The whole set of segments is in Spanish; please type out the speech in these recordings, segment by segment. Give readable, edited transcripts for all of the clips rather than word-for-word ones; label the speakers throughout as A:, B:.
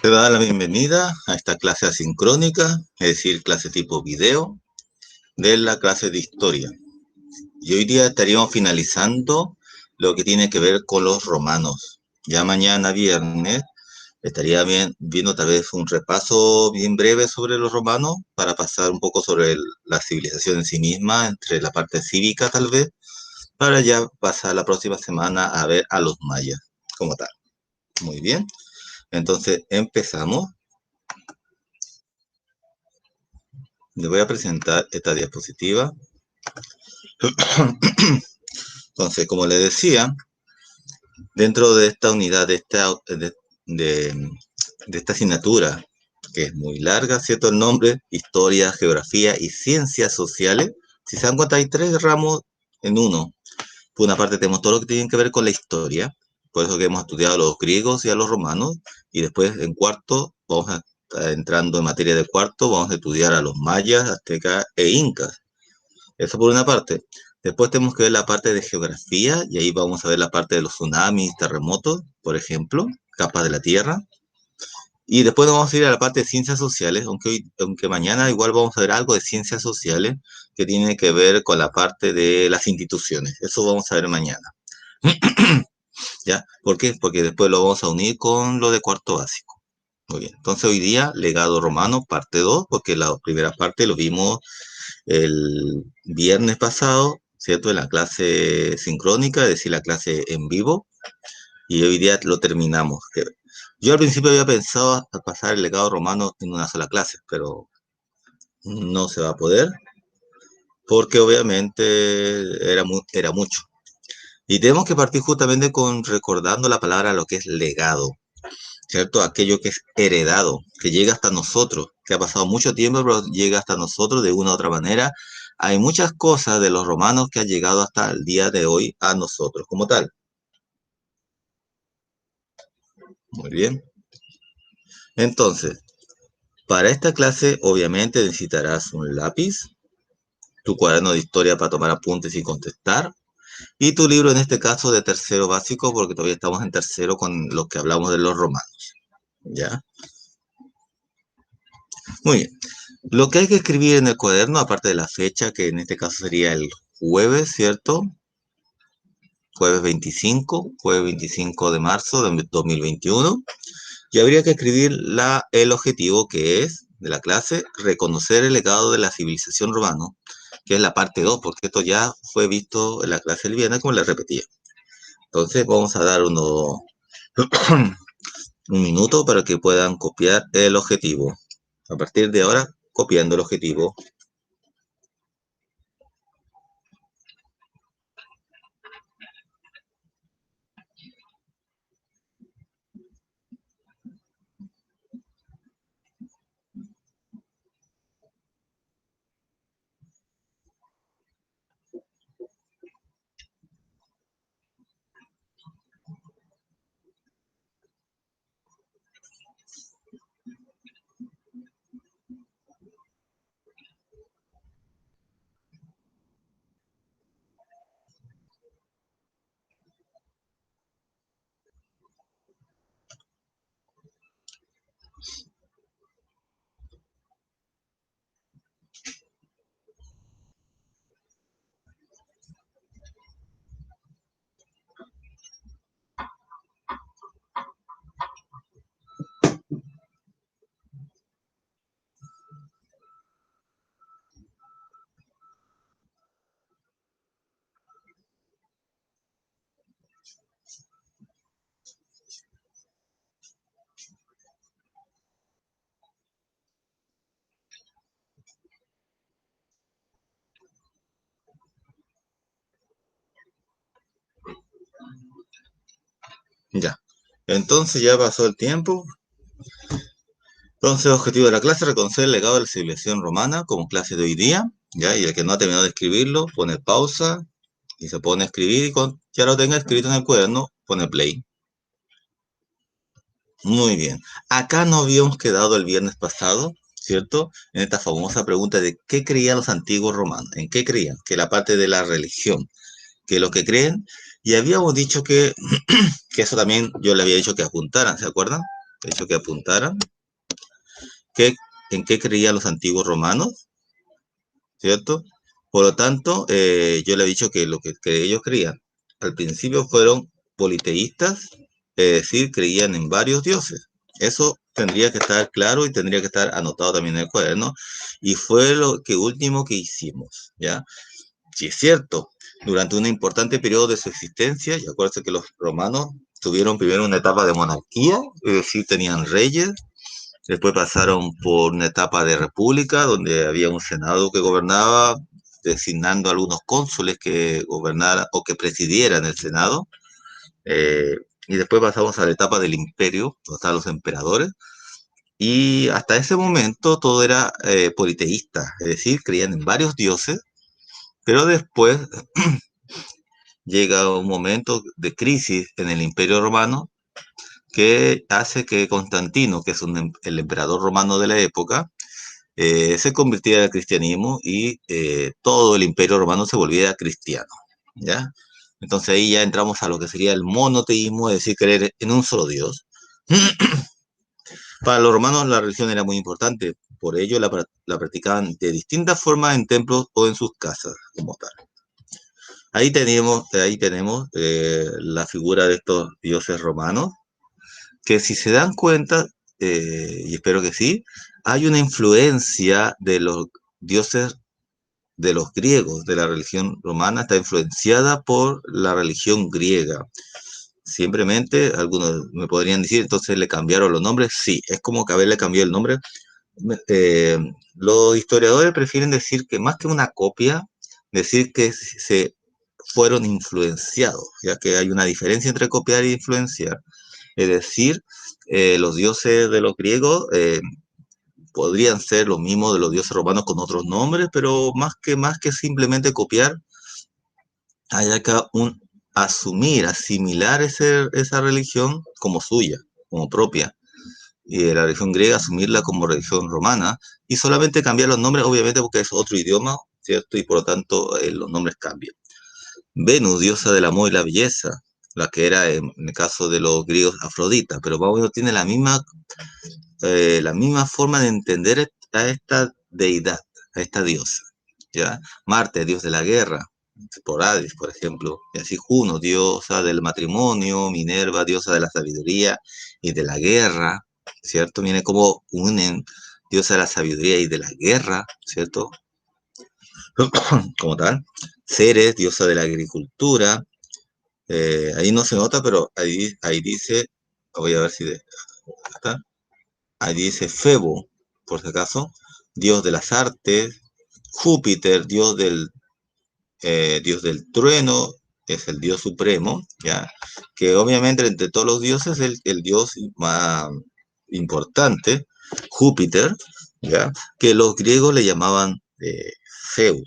A: Te da la bienvenida a esta clase asincrónica, es decir, clase tipo video, de la clase de historia. Y hoy día estaríamos finalizando lo que tiene que ver con los romanos. Ya mañana viernes estaría viendo tal vez un repaso bien breve sobre los romanos para pasar un poco sobre la civilización en sí misma, entre la parte cívica tal vez, para ya pasar la próxima semana a ver a los mayas como tal. Muy bien, entonces empezamos. Les voy a presentar esta diapositiva. Entonces, como les decía, dentro de esta unidad, de esta asignatura, que es muy larga, ¿cierto? El nombre, historia, geografía y ciencias sociales. Si se dan cuenta, hay tres ramos en uno. Por una parte tenemos todo lo que tiene que ver con la historia, por eso que hemos estudiado a los griegos y a los romanos, y después en cuarto, vamos a estar entrando en materia de cuarto, vamos a estudiar a los mayas, aztecas e incas. Eso por una parte. Después tenemos que ver la parte de geografía y ahí vamos a ver la parte de los tsunamis, terremotos, por ejemplo, capas de la Tierra. Y después vamos a ir a la parte de ciencias sociales, aunque mañana igual vamos a ver algo de ciencias sociales que tiene que ver con la parte de las instituciones. Eso vamos a ver mañana. ¿Ya? ¿Por qué? Porque después lo vamos a unir con lo de cuarto básico. Muy bien. Entonces hoy día, legado romano, parte 2, porque la primera parte lo vimos el viernes pasado, ¿cierto? En la clase sincrónica, es decir, la clase en vivo, y hoy día lo terminamos. Yo al principio había pensado a pasar el legado romano en una sola clase, pero no se va a poder, porque obviamente era mucho. Y tenemos que partir justamente con recordando la palabra lo que es legado, ¿cierto? Aquello que es heredado, que llega hasta nosotros, que ha pasado mucho tiempo, pero llega hasta nosotros de una u otra manera. Hay muchas cosas de los romanos que han llegado hasta el día de hoy a nosotros como tal. Muy bien. Entonces, para esta clase obviamente necesitarás un lápiz, tu cuaderno de historia para tomar apuntes y contestar, y tu libro en este caso de tercero básico, porque todavía estamos en tercero con lo que hablamos de los romanos. ¿Ya? Muy bien. Lo que hay que escribir en el cuaderno, aparte de la fecha, que en este caso sería el jueves, ¿cierto? Jueves 25 de marzo de 2021. Y habría que escribir el objetivo que es de la clase, reconocer el legado de la civilización romana, que es la parte 2, porque esto ya fue visto en la clase del viernes, como les repetía. Entonces vamos a dar un minuto para que puedan copiar el objetivo. A partir de ahora, copiando el objetivo. Ya. Entonces ya pasó el tiempo. Entonces, el objetivo de la clase es reconocer el legado de la civilización romana como clase de hoy día, ¿ya? Y el que no ha terminado de escribirlo, pone pausa y se pone a escribir y ya lo tenga escrito en el cuaderno, pone play. Muy bien. Acá nos habíamos quedado el viernes pasado, ¿cierto? En esta famosa pregunta de qué creían los antiguos romanos, en qué creían, que la parte de la religión, que lo que creen, y habíamos dicho que eso también yo le había dicho que apuntaran, ¿se acuerdan? de hecho que apuntaran, en qué creían los antiguos romanos, ¿cierto? Por lo tanto, yo le he dicho que lo que ellos creían al principio fueron politeístas, es decir, creían en varios dioses. Eso tendría que estar claro y tendría que estar anotado también en el cuaderno. Y fue lo que último que hicimos, ¿ya? Sí es cierto, durante un importante periodo de su existencia, y acuérdense que los romanos tuvieron primero una etapa de monarquía, es decir, tenían reyes. Después pasaron por una etapa de república, donde había un senado que gobernaba, designando algunos cónsules que gobernaran o que presidieran el senado. Eh, y después pasamos a la etapa del imperio, donde estaban los emperadores. Y hasta ese momento todo era politeísta, es decir, creían en varios dioses, pero después llega un momento de crisis en el imperio romano que hace que Constantino, que es el emperador romano de la época, se convirtiera al cristianismo y todo el imperio romano se volviera cristiano, ¿ya? Entonces ahí ya entramos a lo que sería el monoteísmo, es decir, creer en un solo Dios. Para los romanos la religión era muy importante, por ello la practicaban de distintas formas en templos o en sus casas, como tal. Ahí tenemos la figura de estos dioses romanos, que si se dan cuenta, y espero que sí, hay una influencia de los dioses de los griegos, de la religión romana, está influenciada por la religión griega. Simplemente, algunos me podrían decir, entonces le cambiaron los nombres. Sí, es como que haberle cambiado el nombre. Eh, los historiadores prefieren decir que más que una copia, decir que se fueron influenciados, ya que hay una diferencia entre copiar e influenciar. Es decir, los dioses de los griegos podrían ser los mismos de los dioses romanos con otros nombres, pero más que simplemente copiar, hay acá un asumir, asimilar esa religión como suya, como propia. Y la religión griega asumirla como religión romana y solamente cambiar los nombres, obviamente porque es otro idioma, ¿cierto? Y por lo tanto los nombres cambian. Venus, diosa del amor y la belleza, la que era en el caso de los griegos Afrodita, pero más o menos tiene la misma forma de entender a esta deidad, a esta diosa, ¿ya? Marte, dios de la guerra, por Hades, por ejemplo, y así Juno, diosa del matrimonio, Minerva, diosa de la sabiduría y de la guerra, ¿cierto? Viene como unen diosa de la sabiduría y de la guerra, ¿cierto? Como tal. Ceres, diosa de la agricultura, ahí no se nota, pero ahí dice, voy a ver si está. Ahí dice Febo, por si acaso, dios de las artes. Júpiter, dios del trueno, es el dios supremo, ¿ya? Que obviamente entre todos los dioses es el dios más importante, Júpiter, ¿ya? Que los griegos le llamaban Zeus.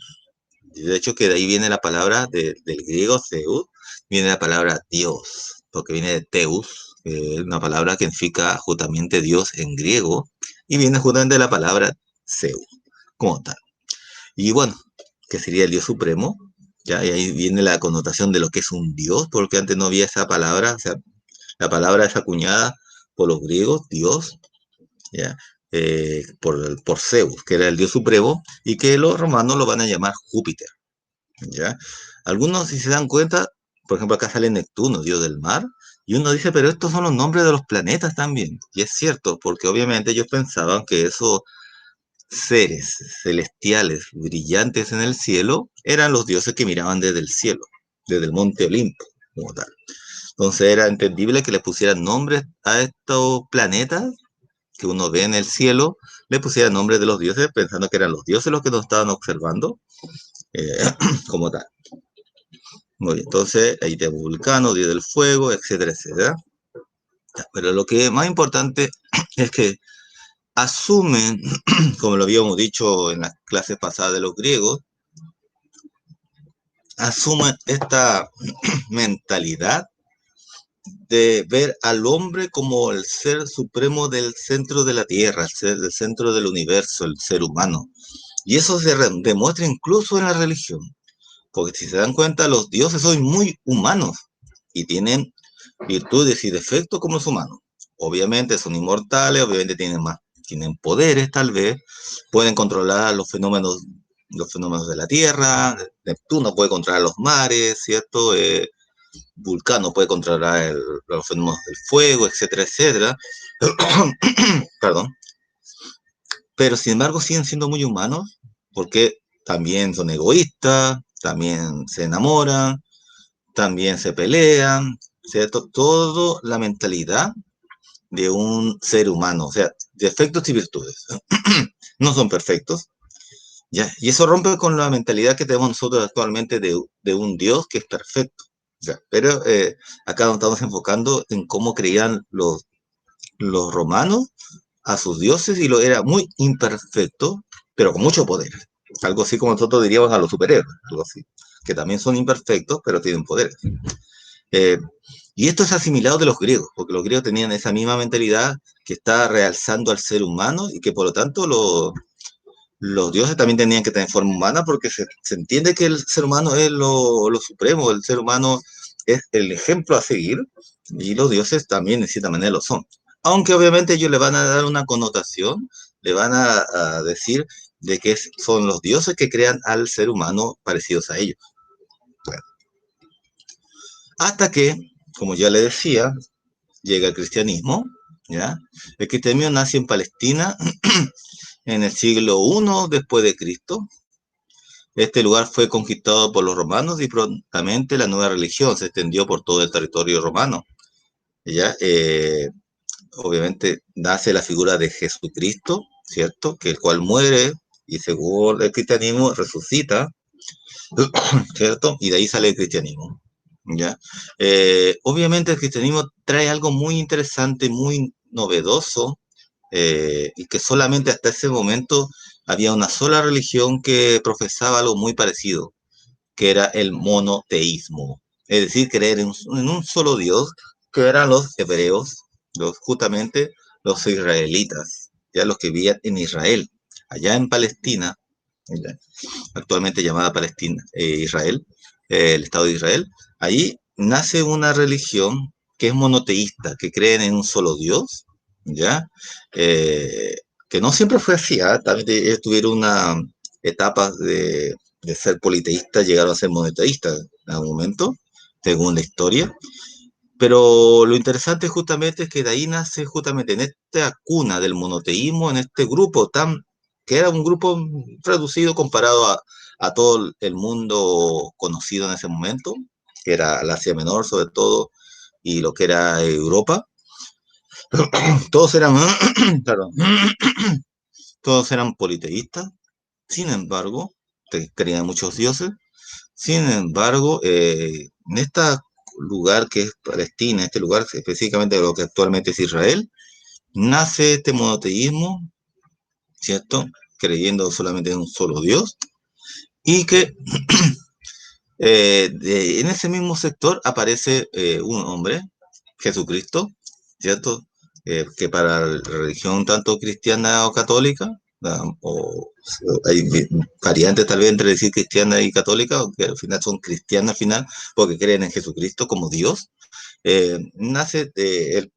A: De hecho, que de ahí viene la palabra del griego Zeus, viene la palabra Dios, porque viene de Teus, una palabra que significa justamente Dios en griego, y viene justamente de la palabra Zeus, como tal. Y bueno, que sería el Dios supremo, ¿ya? Y ahí viene la connotación de lo que es un Dios, porque antes no había esa palabra, o sea, la palabra es acuñada por los griegos, Dios, ¿ya? Por Zeus, que era el Dios supremo, y que los romanos lo van a llamar Júpiter. ¿Ya? Algunos, si se dan cuenta, por ejemplo, acá sale Neptuno, dios del mar, y uno dice, pero estos son los nombres de los planetas también. Y es cierto, porque obviamente ellos pensaban que esos seres celestiales brillantes en el cielo eran los dioses que miraban desde el cielo, desde el monte Olimpo, como tal. Entonces era entendible que le pusieran nombres a estos planetas que uno ve en el cielo, le pusieran nombres de los dioses pensando que eran los dioses los que nos estaban observando, eh, como tal. Muy bien, entonces ahí tenemos Vulcano, Dios del Fuego, etcétera, etcétera. Pero lo que es más importante es que asumen, como lo habíamos dicho en las clases pasadas de los griegos, asumen esta mentalidad de ver al hombre como el ser supremo del centro de la Tierra, del centro del universo, el ser humano. Y eso se demuestra incluso en la religión. Porque si se dan cuenta, los dioses son muy humanos y tienen virtudes y defectos como los humanos. obviamente son inmortales, obviamente tienen poderes tal vez, pueden controlar los fenómenos de la Tierra, Neptuno puede controlar los mares, ¿cierto? Vulcano puede controlar los fenómenos del fuego, etcétera, etcétera. Perdón. Pero sin embargo siguen siendo muy humanos porque también son egoístas, también se enamoran, también se pelean, ¿cierto? Todo la mentalidad de un ser humano, o sea, defectos y virtudes. No son perfectos, ¿ya? Y eso rompe con la mentalidad que tenemos nosotros actualmente de un Dios que es perfecto, ¿ya? Pero acá nos estamos enfocando en cómo creían los romanos a sus dioses y lo era muy imperfecto, pero con mucho poder. Algo así como nosotros diríamos a los superhéroes, algo así, que también son imperfectos, pero tienen poderes. Eh, y esto es asimilado de los griegos, porque los griegos tenían esa misma mentalidad que está realzando al ser humano y que por lo tanto los dioses también tenían que tener forma humana porque se entiende que el ser humano es lo supremo, el ser humano es el ejemplo a seguir y los dioses también de cierta manera lo son. Aunque obviamente ellos le van a dar una connotación, le van a decir de que son los dioses que crean al ser humano parecidos a ellos. Bueno, hasta que, como ya le decía, llega el cristianismo, ¿ya? El cristianismo nace en Palestina en el siglo I después de Cristo. Este lugar fue conquistado por los romanos y prontamente la nueva religión se extendió por todo el territorio romano. ¿Ya? Obviamente nace la figura de Jesucristo, ¿cierto? Que el cual muere y según el cristianismo resucita, ¿cierto? Y de ahí sale el cristianismo. ¿Ya? Obviamente el cristianismo trae algo muy interesante, muy novedoso, y que solamente hasta ese momento había una sola religión que profesaba algo muy parecido, que era el monoteísmo, es decir, creer en un solo Dios, que eran los hebreos, justamente los israelitas, ya los que vivían en Israel, allá en Palestina, actualmente llamada Palestina, Israel, el Estado de Israel. Ahí nace una religión que es monoteísta, que creen en un solo Dios, ¿ya? Eh, que no siempre fue así, ¿ah? También ellos tuvieron una etapa de ser politeístas, llegaron a ser monoteístas en algún momento, según la historia. Pero lo interesante justamente es que de ahí nace justamente en esta cuna del monoteísmo, en este grupo que era un grupo reducido comparado a todo el mundo conocido en ese momento, que era el Asia Menor sobre todo, y lo que era Europa. Todos eran, perdón, todos eran politeístas, sin embargo, creían muchos dioses. Sin embargo, en este lugar que es Palestina, este lugar específicamente lo que actualmente es Israel, nace este monoteísmo, ¿cierto? Creyendo solamente en un solo Dios, y que en ese mismo sector aparece un hombre, Jesucristo, ¿cierto? Que para la religión tanto cristiana o católica, o hay variantes tal vez entre decir cristiana y católica, aunque al final son cristianas al final, porque creen en Jesucristo como Dios, nace el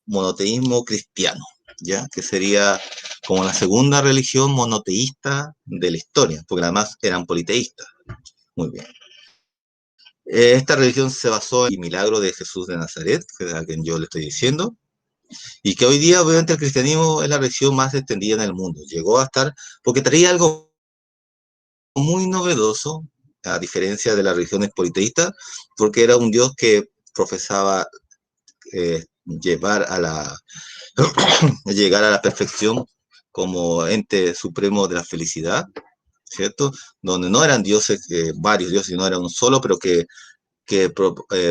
A: monoteísmo cristiano, ¿ya? Que sería como la segunda religión monoteísta de la historia, porque además eran politeístas. Muy bien. Esta religión se basó en el milagro de Jesús de Nazaret, que es a quien yo le estoy diciendo, y que hoy día obviamente el cristianismo es la religión más extendida en el mundo. Llegó a estar, porque traía algo muy novedoso, a diferencia de las religiones politeístas, porque era un Dios que profesaba llevar a llegar a la perfección como ente supremo de la felicidad, ¿cierto? Donde no eran dioses, varios dioses, no era uno solo, pero que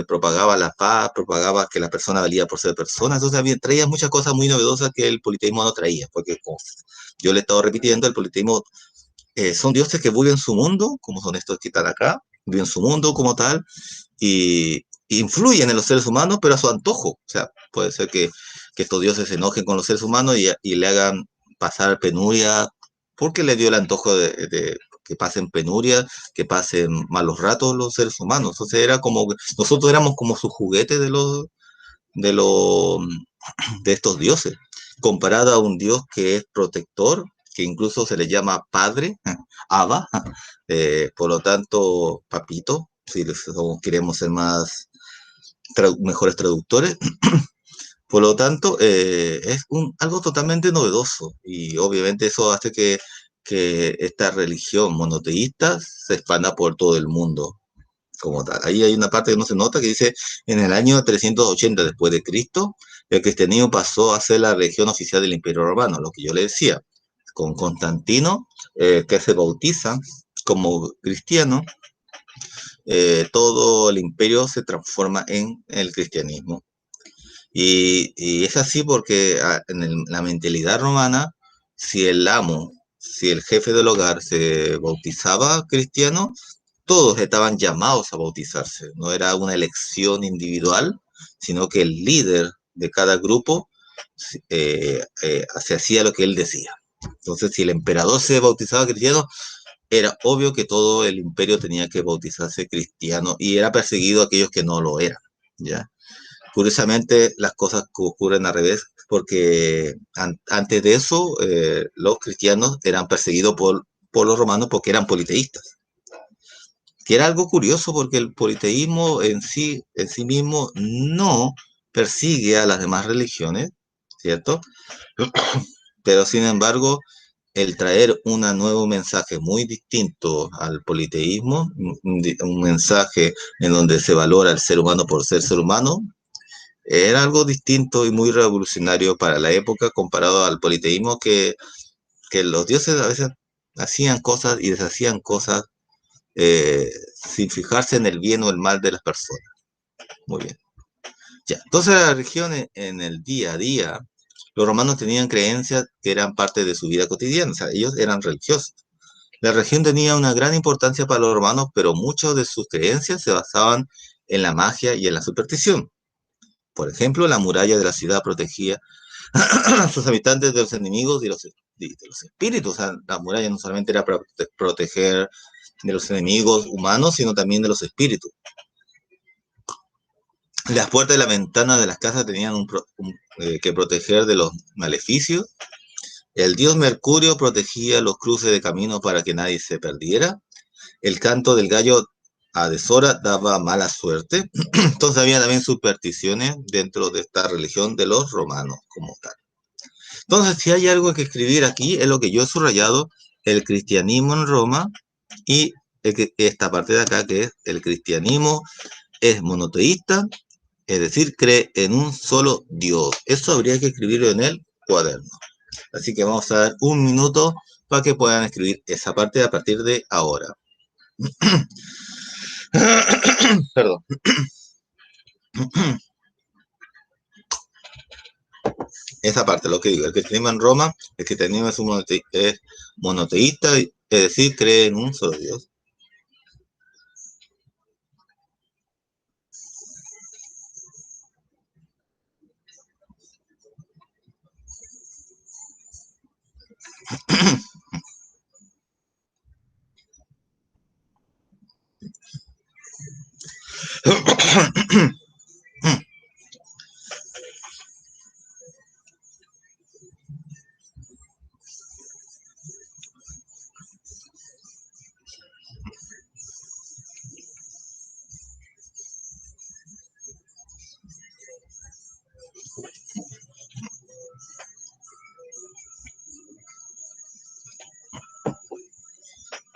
A: propagaba la paz, propagaba que la persona valía por ser persona. Entonces traía muchas cosas muy novedosas que el politeísmo no traía, porque como yo le he estado repitiendo, el politeísmo son dioses que viven su mundo, como son estos que están acá, viven su mundo como tal, y influyen en los seres humanos, pero a su antojo. O sea, puede ser que estos dioses se enojen con los seres humanos y le hagan pasar penuria, porque le dio el antojo de que pasen penuria, que pasen malos ratos los seres humanos. Entonces era como, nosotros éramos como sus juguetes de, lo, de estos dioses, comparado a un dios que es protector, que incluso se le llama padre, Abba, por lo tanto, papito, si queremos ser más mejores traductores. Por lo tanto, es algo totalmente novedoso y obviamente eso hace que esta religión monoteísta se expanda por todo el mundo como tal. Ahí hay una parte que no se nota que dice, en el año 380 después de Cristo, el cristianismo pasó a ser la religión oficial del Imperio Romano, lo que yo le decía, con Constantino, que se bautiza como cristiano, todo el imperio se transforma en el cristianismo. Y es así porque la mentalidad romana, si el amo, si el jefe del hogar se bautizaba cristiano, todos estaban llamados a bautizarse. No era una elección individual, sino que el líder de cada grupo se hacía lo que él decía. Entonces, si el emperador se bautizaba cristiano, era obvio que todo el imperio tenía que bautizarse cristiano y era perseguido a aquellos que no lo eran, ¿ya? Curiosamente, las cosas ocurren al revés, porque antes de eso, los cristianos eran perseguidos por los romanos porque eran politeístas, que era algo curioso porque el politeísmo en sí mismo no persigue a las demás religiones, ¿cierto? Pero sin embargo, el traer un nuevo mensaje muy distinto al politeísmo, un mensaje en donde se valora al ser humano por ser humano, era algo distinto y muy revolucionario para la época comparado al politeísmo que los dioses a veces hacían cosas y deshacían cosas sin fijarse en el bien o el mal de las personas. Muy bien. Ya. Entonces la religión en el día a día, los romanos tenían creencias que eran parte de su vida cotidiana, o sea, ellos eran religiosos. La religión tenía una gran importancia para los romanos, pero muchas de sus creencias se basaban en la magia y en la superstición. Por ejemplo, la muralla de la ciudad protegía a sus habitantes de los enemigos y de los espíritus. O sea, la muralla no solamente era para proteger de los enemigos humanos, sino también de los espíritus. Las puertas y las ventanas de las casas tenían que proteger de los maleficios. El dios Mercurio protegía los cruces de camino para que nadie se perdiera. El canto del gallo a deshora daba mala suerte. Entonces había también supersticiones dentro de esta religión de los romanos como tal. Entonces, si hay algo que escribir aquí, es lo que yo he subrayado, el cristianismo en Roma y esta parte de acá que es el cristianismo es monoteísta, es decir, cree en un solo Dios. Eso habría que escribirlo en el cuaderno. Así que vamos a dar un minuto para que puedan escribir esa parte a partir de ahora. Perdón. Esa parte, lo que digo, el cristianismo en Roma, el cristianismo es monoteísta, es decir, cree en un solo Dios.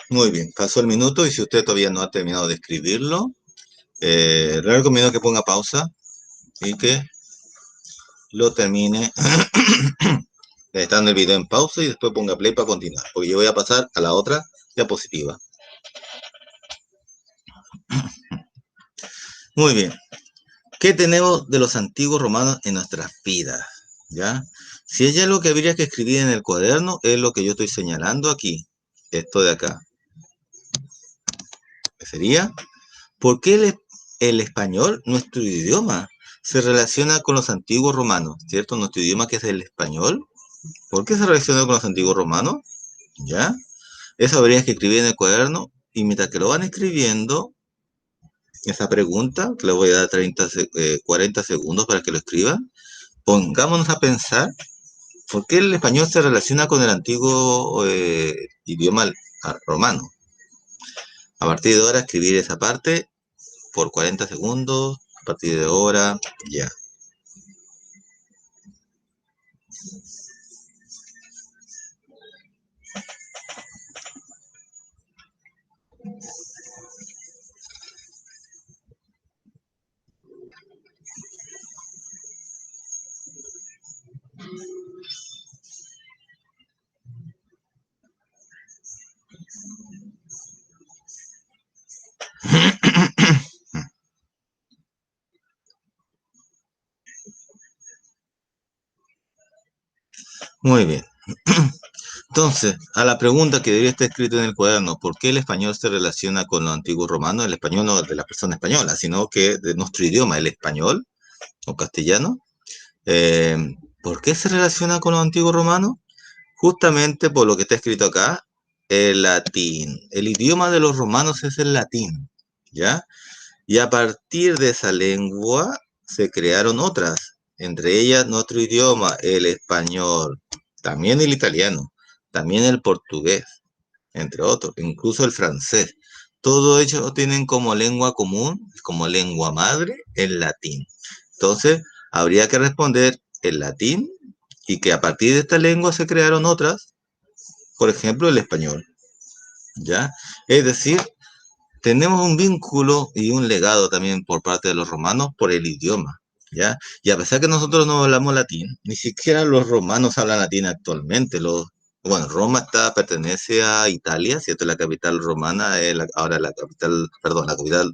A: Muy bien, pasó el minuto y si usted todavía no ha terminado de escribirlo, le recomiendo que ponga pausa y que lo termine estando el video en pausa y después ponga play para continuar, porque yo voy a pasar a la otra diapositiva. Muy bien, ¿qué tenemos de los antiguos romanos en nuestras vidas? ¿Ya? Si hay algo que habría que escribir en el cuaderno, es lo que yo estoy señalando aquí, esto de acá. ¿Qué sería? ¿Por qué el español, nuestro idioma, se relaciona con los antiguos romanos? ¿Cierto? Nuestro idioma que es el español. ¿Por qué se relaciona con los antiguos romanos? ¿Ya? Eso habría que escribir en el cuaderno y mientras que lo van escribiendo, esa pregunta, que le voy a dar 40 segundos para que lo escriban. Pongámonos a pensar, ¿por qué el español se relaciona con el antiguo idioma romano? A partir de ahora, escribir esa parte por 40 segundos, a partir de ahora, ya. Muy bien. Entonces, a la pregunta que debería estar escrita en el cuaderno, ¿por qué el español se relaciona con los antiguos romanos? El español no de la persona española, sino que de nuestro idioma, el español o castellano. Eh, ¿Por qué se relaciona con los antiguos romanos? Justamente por lo que está escrito acá, el latín. El idioma de los romanos es el latín, ¿ya? Y a partir de esa lengua se crearon otras, entre ellas nuestro idioma, el español, también el italiano, también el portugués, entre otros, incluso el francés. Todo ello tienen como lengua común, como lengua madre, el latín. Entonces, habría que responder el latín y que a partir de esta lengua se crearon otras, por ejemplo, el español, ¿ya? Es decir, tenemos un vínculo y un legado también por parte de los romanos por el idioma, ¿ya? Y a pesar que nosotros no hablamos latín, ni siquiera los romanos hablan latín actualmente. Bueno, Roma pertenece a Italia, ¿cierto? La capital romana es ahora la capital, perdón, la capital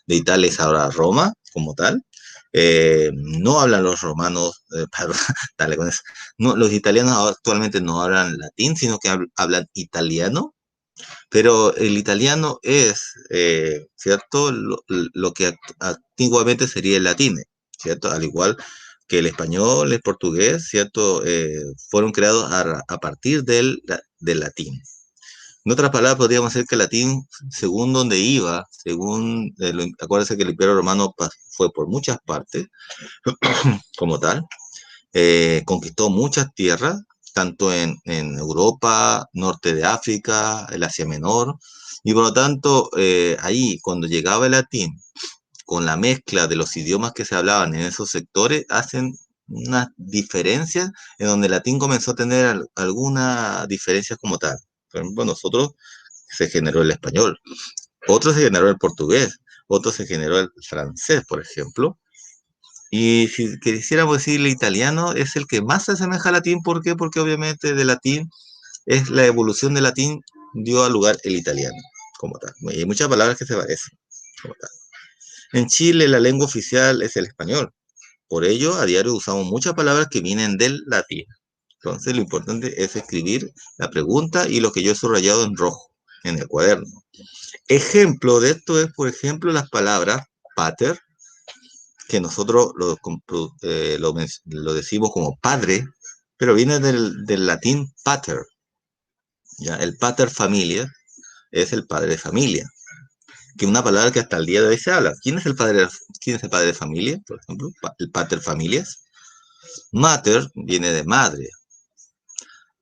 A: de Italia es ahora Roma, como tal. No hablan los romanos, perdón, dale con eso. No, los italianos actualmente no hablan latín, sino que hablan italiano, pero el italiano es, ¿cierto? Lo que antiguamente sería el latín, ¿cierto? Al igual que el español, el portugués, ¿cierto? Fueron creados a partir del latín. En otras palabras, podríamos decir que el latín, según donde iba, según, acuérdense que el Imperio Romano fue por muchas partes, como tal, conquistó muchas tierras, tanto en Europa, norte de África, el Asia Menor, y por lo tanto, ahí cuando llegaba el latín, con la mezcla de los idiomas que se hablaban en esos sectores, hacen unas diferencias en donde el latín comenzó a tener algunas diferencias como tal. Por ejemplo, nosotros se generó el español, otro se generó el portugués, otro se generó el francés, por ejemplo, y si quisiéramos decir el italiano, es el que más se asemeja al latín. ¿Por qué? Porque obviamente de latín es la evolución del latín dio al lugar el italiano, como tal. Y hay muchas palabras que se parecen, como tal. En Chile la lengua oficial es el español. Por ello, a diario usamos muchas palabras que vienen del latín. Entonces, lo importante es escribir la pregunta y lo que yo he subrayado en rojo en el cuaderno. Ejemplo de esto es, por ejemplo, las palabras pater, que nosotros lo decimos como padre, pero viene del latín pater, ¿ya? El pater familia es el padre de familia, que es una palabra que hasta el día de hoy se habla. ¿Quién es el padre de familia, por ejemplo? El pater familias. Mater viene de madre.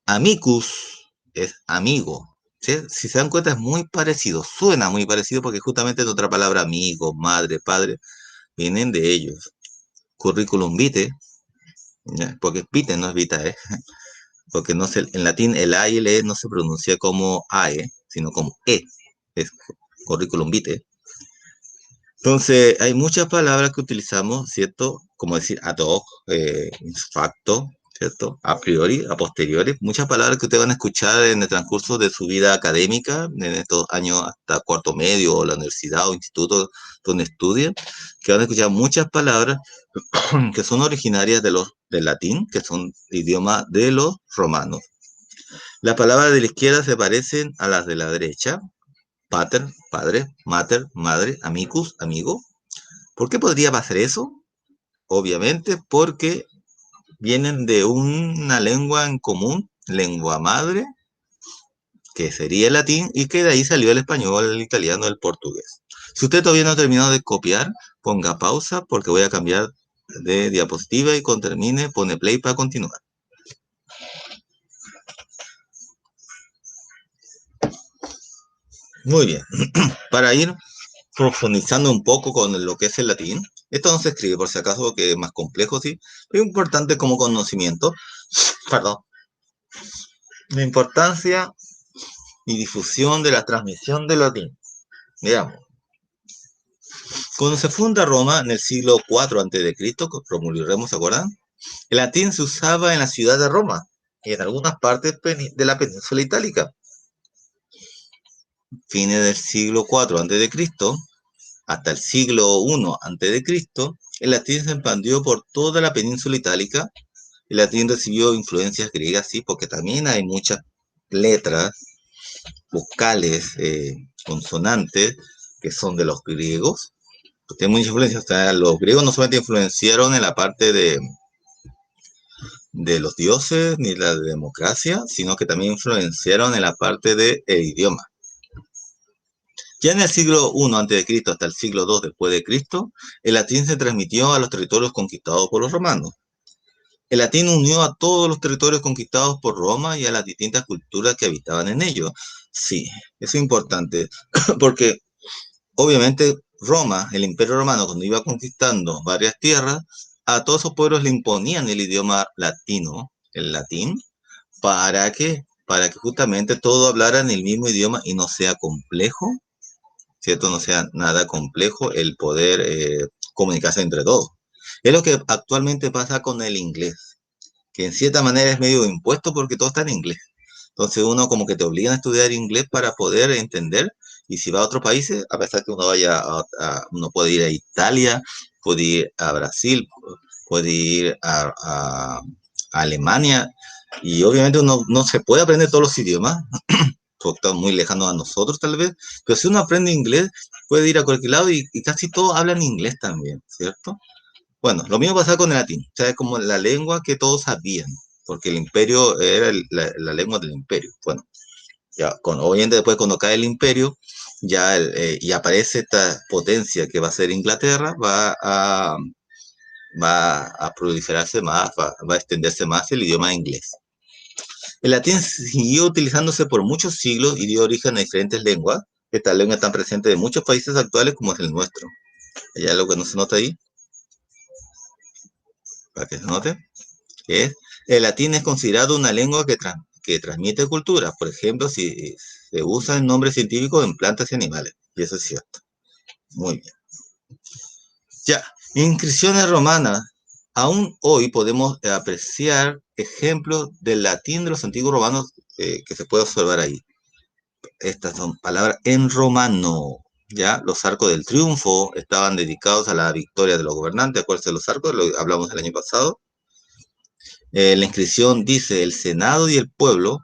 A: Amicus es amigo. ¿Sí? Si se dan cuenta es muy parecido, suena muy parecido porque justamente es otra palabra amigo, madre, padre, vienen de ellos. Curriculum vitae, ¿ya? Porque es vitae, no es vitae, porque no en latín el A y el E no se pronuncia como AE, sino como E, es curriculum vitae. Entonces, hay muchas palabras que utilizamos, ¿cierto? Como decir ad hoc, facto, ¿cierto? A priori, a posteriori, muchas palabras que ustedes van a escuchar en el transcurso de su vida académica, en estos años hasta cuarto medio, o la universidad o instituto donde estudian, que van a escuchar muchas palabras que son originarias del latín, que son idioma de los romanos. Las palabras de la izquierda se parecen a las de la derecha. Pater, padre, mater, madre, amicus, amigo. ¿Por qué podría pasar eso? Obviamente porque vienen de una lengua en común, lengua madre, que sería el latín, y que de ahí salió el español, el italiano, el portugués. Si usted todavía no ha terminado de copiar, ponga pausa porque voy a cambiar de diapositiva y cuando termine pone play para continuar. Muy bien. Para ir profundizando un poco con lo que es el latín, esto no se escribe por si acaso, que es más complejo, sí, pero es importante como conocimiento, perdón, la importancia y difusión de la transmisión del latín. Veamos. Cuando se funda Roma en el siglo IV a.C., Rómulo y Remo, ¿se acuerdan? El latín se usaba en la ciudad de Roma y en algunas partes de la península itálica. Fines del siglo IV a.C., hasta el siglo I a.C., el latín se expandió por toda la península itálica. El latín recibió influencias griegas, sí, porque también hay muchas letras, vocales, consonantes, que son de los griegos. Tiene mucha influencia. O sea, los griegos no solamente influenciaron en la parte de los dioses ni la democracia, sino que también influenciaron en la parte del idioma. Ya en el siglo I a.C. hasta el siglo II después de Cristo, el latín se transmitió a los territorios conquistados por los romanos. El latín unió a todos los territorios conquistados por Roma y a las distintas culturas que habitaban en ellos. Sí, eso es importante, porque obviamente Roma, el Imperio Romano, cuando iba conquistando varias tierras, a todos esos pueblos le imponían el idioma latino, el latín, ¿para qué? Para que justamente todos hablaran el mismo idioma y no sea complejo, ¿cierto? No sea nada complejo el poder comunicarse entre todos. Es lo que actualmente pasa con el inglés, que en cierta manera es medio impuesto porque todo está en inglés. Entonces uno como que te obligan a estudiar inglés para poder entender, y si va a otros países, a pesar que uno vaya uno puede ir a Italia, puede ir a Brasil, puede ir a Alemania, y obviamente uno no se puede aprender todos los idiomas, porque están muy lejanos a nosotros tal vez, pero si uno aprende inglés, puede ir a cualquier lado y casi todos hablan inglés también, ¿cierto? Bueno, lo mismo pasaba con el latín, o sea, es como la lengua que todos sabían, porque el imperio era la lengua del imperio. Bueno, ya, obviamente después cuando cae el imperio, ya y aparece esta potencia que va a ser Inglaterra, va a proliferarse más, va a extenderse más el idioma inglés. El latín siguió utilizándose por muchos siglos y dio origen a diferentes lenguas. Esta lengua está presente en muchos países actuales como es el nuestro. ¿Hay algo que no se nota ahí? Para que se note. Es, el latín es considerado una lengua que transmite cultura. Por ejemplo, si se usa el nombre científico en plantas y animales. Y eso es cierto. Muy bien. Ya, inscripciones romanas. Aún hoy podemos apreciar ejemplos del latín de los antiguos romanos que se puede observar ahí. Estas son palabras en romano. Ya, los arcos del triunfo estaban dedicados a la victoria de los gobernantes. Acuérdense de los arcos, lo hablamos el año pasado. La inscripción dice: el Senado y el pueblo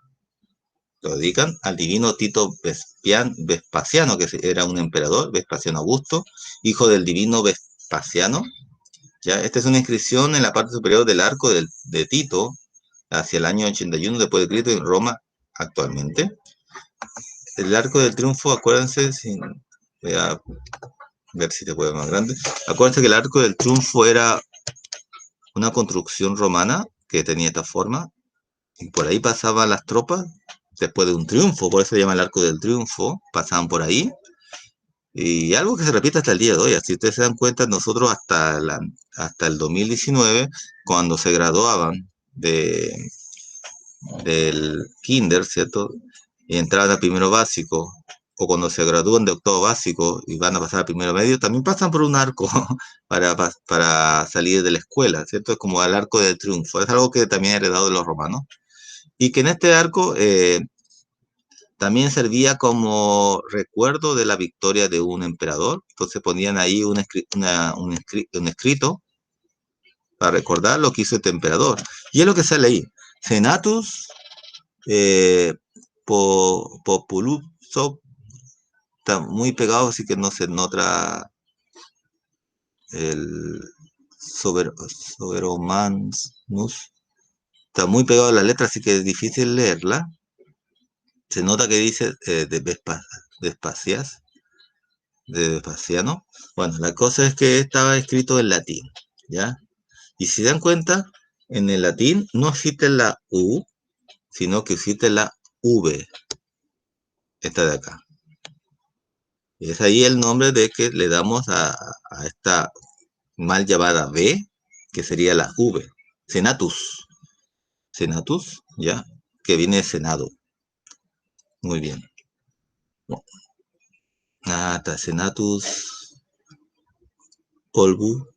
A: lo dedican al divino Tito Vespasiano, que era un emperador, Vespasiano Augusto, hijo del divino Vespasiano. ¿Ya? Esta es una inscripción en la parte superior del arco de Tito, hacia el año 81 después de Cristo en Roma actualmente. El arco del triunfo, acuérdense, voy a ver si te puedo ver más grande. Acuérdense que el arco del triunfo era una construcción romana que tenía esta forma, y por ahí pasaban las tropas después de un triunfo, por eso se llama el arco del triunfo, pasaban por ahí, y algo que se repite hasta el día de hoy. Si ustedes se dan cuenta, nosotros hasta el 2019, cuando se graduaban del kinder, ¿cierto? Y entraban al primero básico, o cuando se gradúan de octavo básico y van a pasar al primero medio, también pasan por un arco para salir de la escuela, ¿cierto? Es como el arco del triunfo, es algo que también ha heredado de los romanos, y que en este arco también servía como recuerdo de la victoria de un emperador. Entonces ponían ahí un escrito para recordar lo que hizo este emperador. Y es lo que sale ahí: Senatus eh, Populuso. Está muy pegado, así que no se nota el Soberomanus. Está muy pegado a la letra, así que es difícil leerla. Se nota que dice de Vespasias. de Vespasiano. Bueno, la cosa es que estaba escrito en latín, ¿ya? Y si se dan cuenta, en el latín no existe la U, sino que existe la V, esta de acá. Y es ahí el nombre de que le damos a esta mal llamada B, que sería la V, Senatus. Senatus, ¿ya? Que viene de Senado. Muy bien. Está Senatus polvo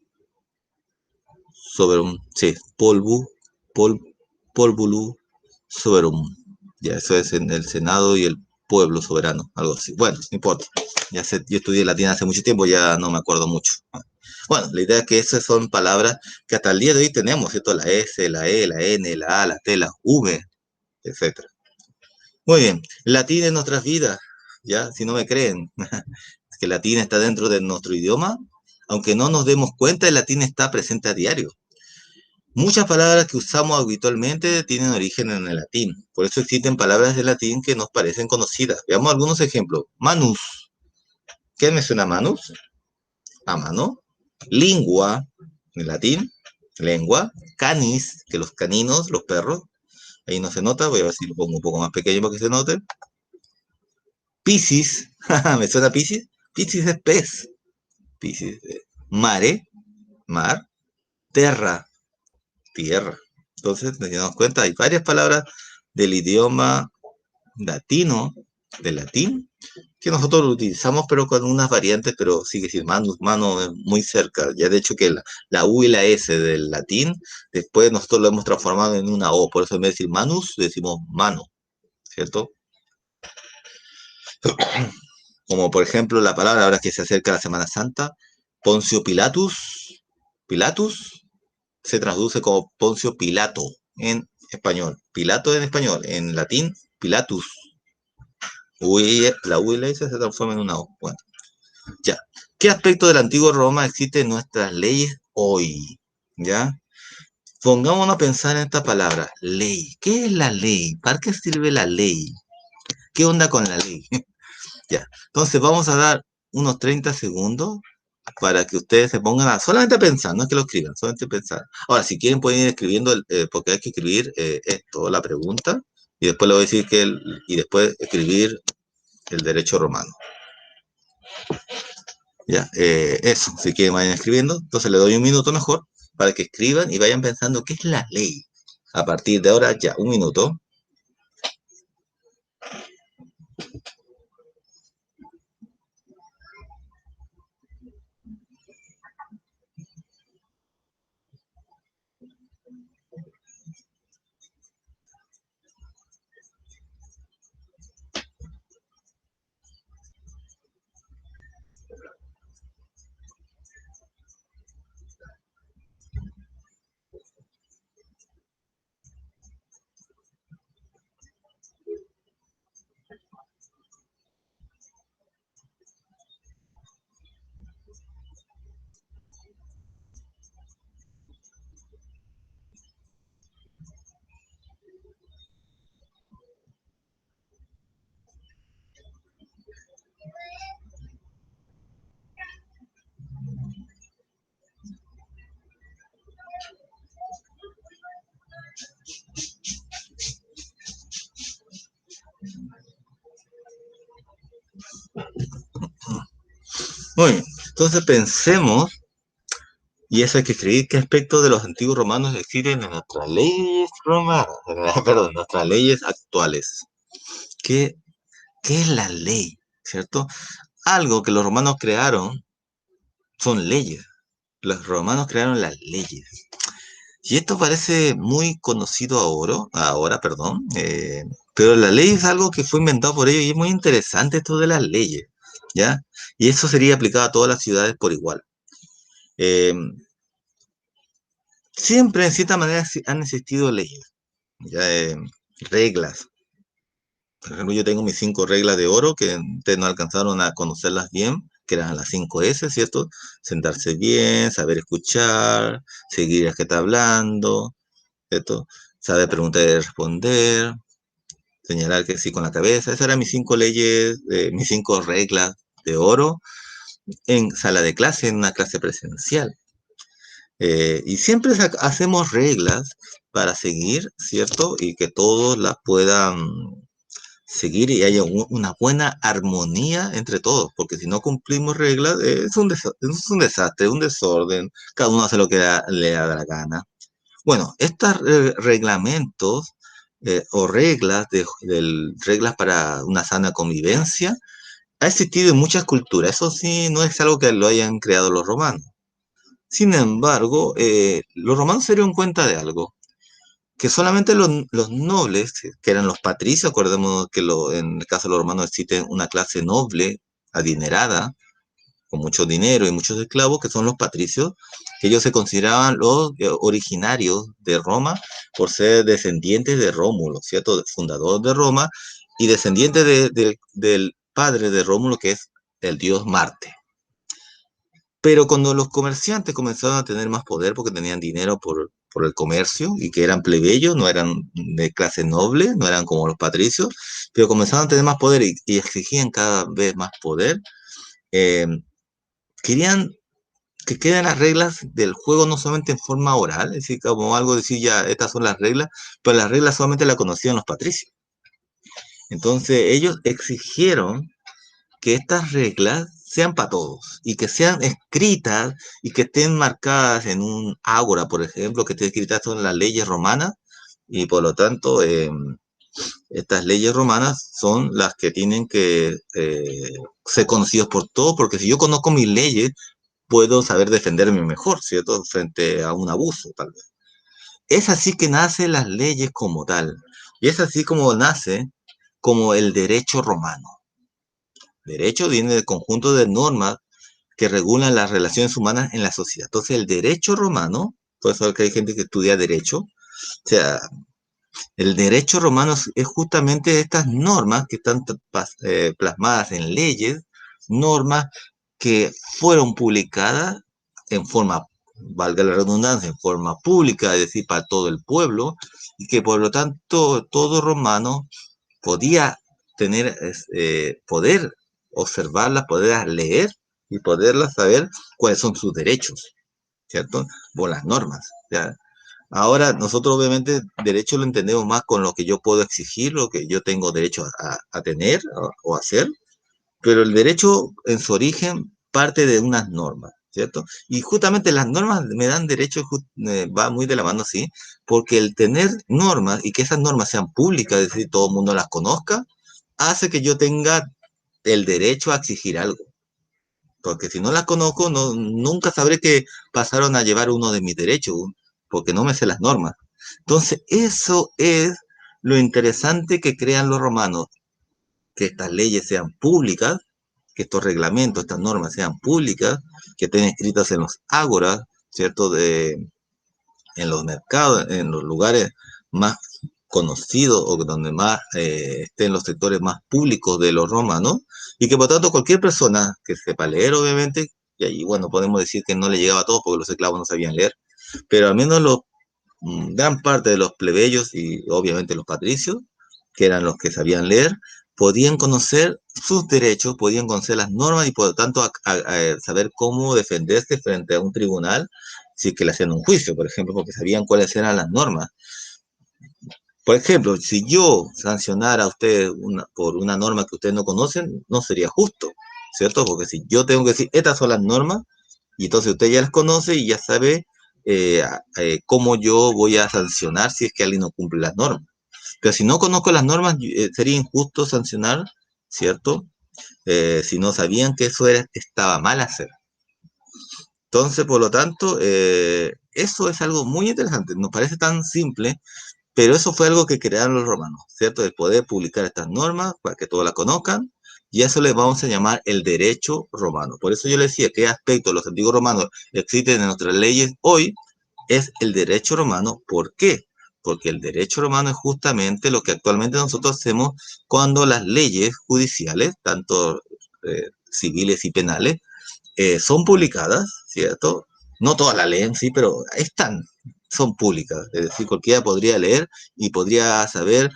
A: soberum. Sí, pol, polvulu soberum. Ya, eso es en el Senado y el pueblo soberano, algo así. Bueno, no importa. Yo estudié latín hace mucho tiempo, ya no me acuerdo mucho. Bueno, la idea es que esas son palabras que hasta el día de hoy tenemos, ¿cierto? La S, la E, la N, la A, la T, la V, etcétera. Muy bien, latín en nuestras vidas, ¿ya? Si no me creen, que el latín está dentro de nuestro idioma, aunque no nos demos cuenta, el latín está presente a diario. Muchas palabras que usamos habitualmente tienen origen en el latín, por eso existen palabras de latín que nos parecen conocidas. Veamos algunos ejemplos. Manus, ¿qué me suena manus? A mano. Lingua, en latín, lengua. Canis, que los caninos, los perros, ahí no se nota, voy a ver si lo pongo un poco más pequeño para que se note. Piscis, ¿me suena Piscis? Piscis es pez. Piscis, mare, mar, terra, tierra. Entonces, nos damos cuenta, hay varias palabras del idioma latino, del latín, que nosotros lo utilizamos, pero con unas variantes, pero sigue siendo mano muy cerca. Ya de hecho que la U y la S del latín, después nosotros lo hemos transformado en una O, por eso en vez de decir manus, decimos mano, ¿cierto? Como por ejemplo la palabra, ahora que se acerca la Semana Santa, Poncio Pilatus, Pilatus se traduce como Poncio Pilato en español. Pilato en español, en latín, Pilatus. La U y la S se transforma en una O. Bueno, ya. ¿Qué aspecto de la antigua Roma existe en nuestras leyes hoy? ¿Ya? Pongámonos a pensar en esta palabra, ley. ¿Qué es la ley? ¿Para qué sirve la ley? ¿Qué onda con la ley? Ya. Entonces vamos a dar unos 30 segundos para que ustedes se pongan solamente a pensar, no es que lo escriban, solamente pensar. Ahora, si quieren pueden ir escribiendo, porque hay que escribir esto, la pregunta, y después le voy a decir y después escribir el derecho romano. Ya, eso, si quieren vayan escribiendo, entonces le doy un minuto mejor para que escriban y vayan pensando qué es la ley. A partir de ahora, ya, un minuto. Muy bien, entonces pensemos, y eso hay que escribir, qué aspectos de los antiguos romanos existen en nuestras leyes romanas, perdón, nuestras leyes actuales. ¿Qué, qué es la ley? ¿Cierto? Algo que los romanos crearon son leyes. Los romanos crearon las leyes. Y esto parece muy conocido ahora, perdón, pero la ley es algo que fue inventado por ellos y es muy interesante esto de las leyes, ¿ya? Y eso sería aplicado a todas las ciudades por igual. Eh, Siempre, en cierta manera, han existido leyes, ¿ya? Reglas. Por ejemplo, yo tengo mis 5 reglas de oro que ustedes no alcanzaron a conocerlas bien, que eran las 5 S, ¿cierto? Sentarse bien, saber escuchar, seguir a que está hablando, ¿cierto? Saber preguntar y responder, señalar que sí con la cabeza. Esas eran mis 5 leyes, mis 5 reglas de oro en sala de clase, en una clase presencial. Y siempre hacemos reglas para seguir, ¿cierto? Y que todos las puedan seguir y haya una buena armonía entre todos, porque si no cumplimos reglas, es un desastre, un desorden, cada uno hace lo que le da la gana. Bueno, estos reglamentos o reglas para una sana convivencia ha existido en muchas culturas. Eso sí, no es algo que lo hayan creado los romanos. Sin embargo, los romanos se dieron cuenta de algo, que solamente los nobles, que eran los patricios, acordemos que en el caso de los romanos existe una clase noble, adinerada, con mucho dinero y muchos esclavos, que son los patricios, que ellos se consideraban los originarios de Roma por ser descendientes de Rómulo, ¿cierto? Fundador de Roma y descendientes del padre de Rómulo, que es el dios Marte. Pero cuando los comerciantes comenzaron a tener más poder porque tenían dinero por el comercio y que eran plebeyos, no eran de clase noble, no eran como los patricios, pero comenzaron a tener más poder y exigían cada vez más poder, eh, querían que queden las reglas del juego no solamente en forma oral, es decir, como algo decir ya, estas son las reglas, pero las reglas solamente las conocían los patricios. Entonces ellos exigieron que estas reglas sean para todos y que sean escritas y que estén marcadas en un ágora, por ejemplo, que estén escritas en las leyes romanas y por lo tanto estas leyes romanas son las que tienen que ser conocidas por todos, porque si yo conozco mis leyes, puedo saber defenderme mejor, ¿cierto? Frente a un abuso, tal vez. Es así que nacen las leyes como tal, y es así como nace como el derecho romano. Derecho viene del conjunto de normas que regulan las relaciones humanas en la sociedad. Entonces, el derecho romano, por eso que hay gente que estudia derecho, o sea, el derecho romano es justamente estas normas que están plasmadas en leyes, normas que fueron publicadas en forma, valga la redundancia, en forma pública, es decir, para todo el pueblo, y que por lo tanto todo romano podía poder observarlas, poder leer y poderlas saber cuáles son sus derechos, ¿cierto? Por las normas. ¿Ya? Ahora, nosotros obviamente derecho lo entendemos más con lo que yo puedo exigir, lo que yo tengo derecho a tener o hacer, pero el derecho en su origen parte de unas normas, ¿cierto? Y justamente las normas me dan derecho, va muy de la mano, sí, porque el tener normas y que esas normas sean públicas, es decir, todo el mundo las conozca, hace que yo tenga el derecho a exigir algo. Porque si no las conozco, no, nunca sabré que pasaron a llevar uno de mis derechos, porque no me sé las normas. Entonces, eso es lo interesante que crean los romanos, que estas leyes sean públicas, que estos reglamentos, estas normas sean públicas, que estén escritas en los ágoras, ¿cierto? En los mercados, en los lugares más conocidos o donde más estén los sectores más públicos de los romanos, y que por tanto cualquier persona que sepa leer, obviamente, y ahí, bueno, podemos decir que no le llegaba a todos porque los esclavos no sabían leer, pero al menos gran parte de los plebeyos y obviamente los patricios, que eran los que sabían leer, podían conocer sus derechos, podían conocer las normas y por lo tanto saber cómo defenderse frente a un tribunal si es que le hacían un juicio, por ejemplo, porque sabían cuáles eran las normas. Por ejemplo, si yo sancionara a usted por una norma que ustedes no conocen, no sería justo, ¿cierto? Porque si yo tengo que decir, estas son las normas, y entonces usted ya las conoce y ya sabe cómo yo voy a sancionar si es que alguien no cumple las normas. Pero si no conozco las normas, sería injusto sancionar, ¿cierto? Si no sabían que estaba mal hacer. Entonces, por lo tanto, eso es algo muy interesante. Nos parece tan simple, pero eso fue algo que crearon los romanos, ¿cierto? De poder publicar estas normas para que todos las conozcan, y a eso le vamos a llamar el derecho romano. Por eso yo le decía qué aspectos los antiguos romanos existen en nuestras leyes hoy, es el derecho romano. ¿Por qué? Porque el derecho romano es justamente lo que actualmente nosotros hacemos cuando las leyes judiciales, tanto civiles y penales, son publicadas, ¿cierto? No todas la leen, sí, pero están, son públicas. Es decir, cualquiera podría leer y podría saber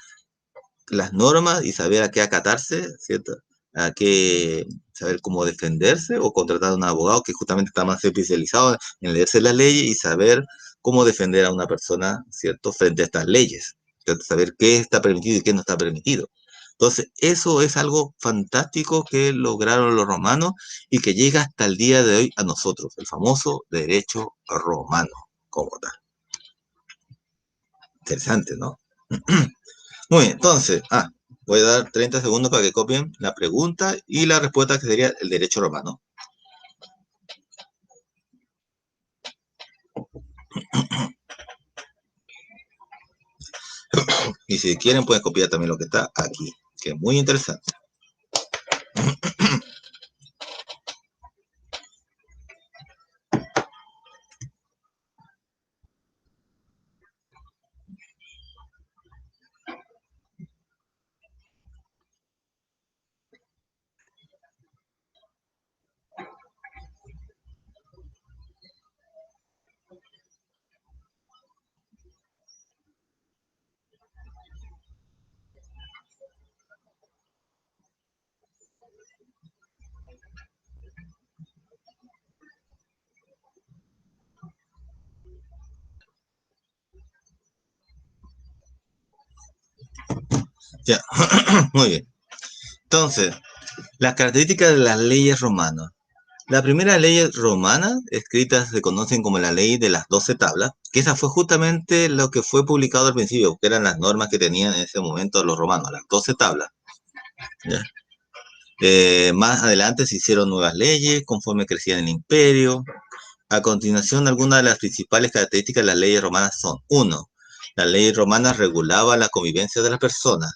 A: las normas y saber a qué acatarse, ¿cierto? A qué saber cómo defenderse o contratar a un abogado que justamente está más especializado en leerse las leyes y saber cómo defender a una persona, ¿cierto?, frente a estas leyes, ¿cierto? Saber qué está permitido y qué no está permitido. Entonces, eso es algo fantástico que lograron los romanos y que llega hasta el día de hoy a nosotros, el famoso derecho romano, como tal. Interesante, ¿no? Muy bien, entonces, voy a dar 30 segundos para que copien la pregunta y la respuesta que sería el derecho romano. Y si quieren pueden copiar también lo que está aquí, que es muy interesante. Ya, muy bien. Entonces, las características de las leyes romanas. La primera ley romana, escritas se conocen como la ley de las 12 tablas, que esa fue justamente lo que fue publicado al principio, que eran las normas que tenían en ese momento los romanos, las 12 tablas. ¿Ya? Más adelante se hicieron nuevas leyes conforme crecía el imperio. A continuación, algunas de las principales características de las leyes romanas son: uno, las leyes romanas regulaban la convivencia de las personas.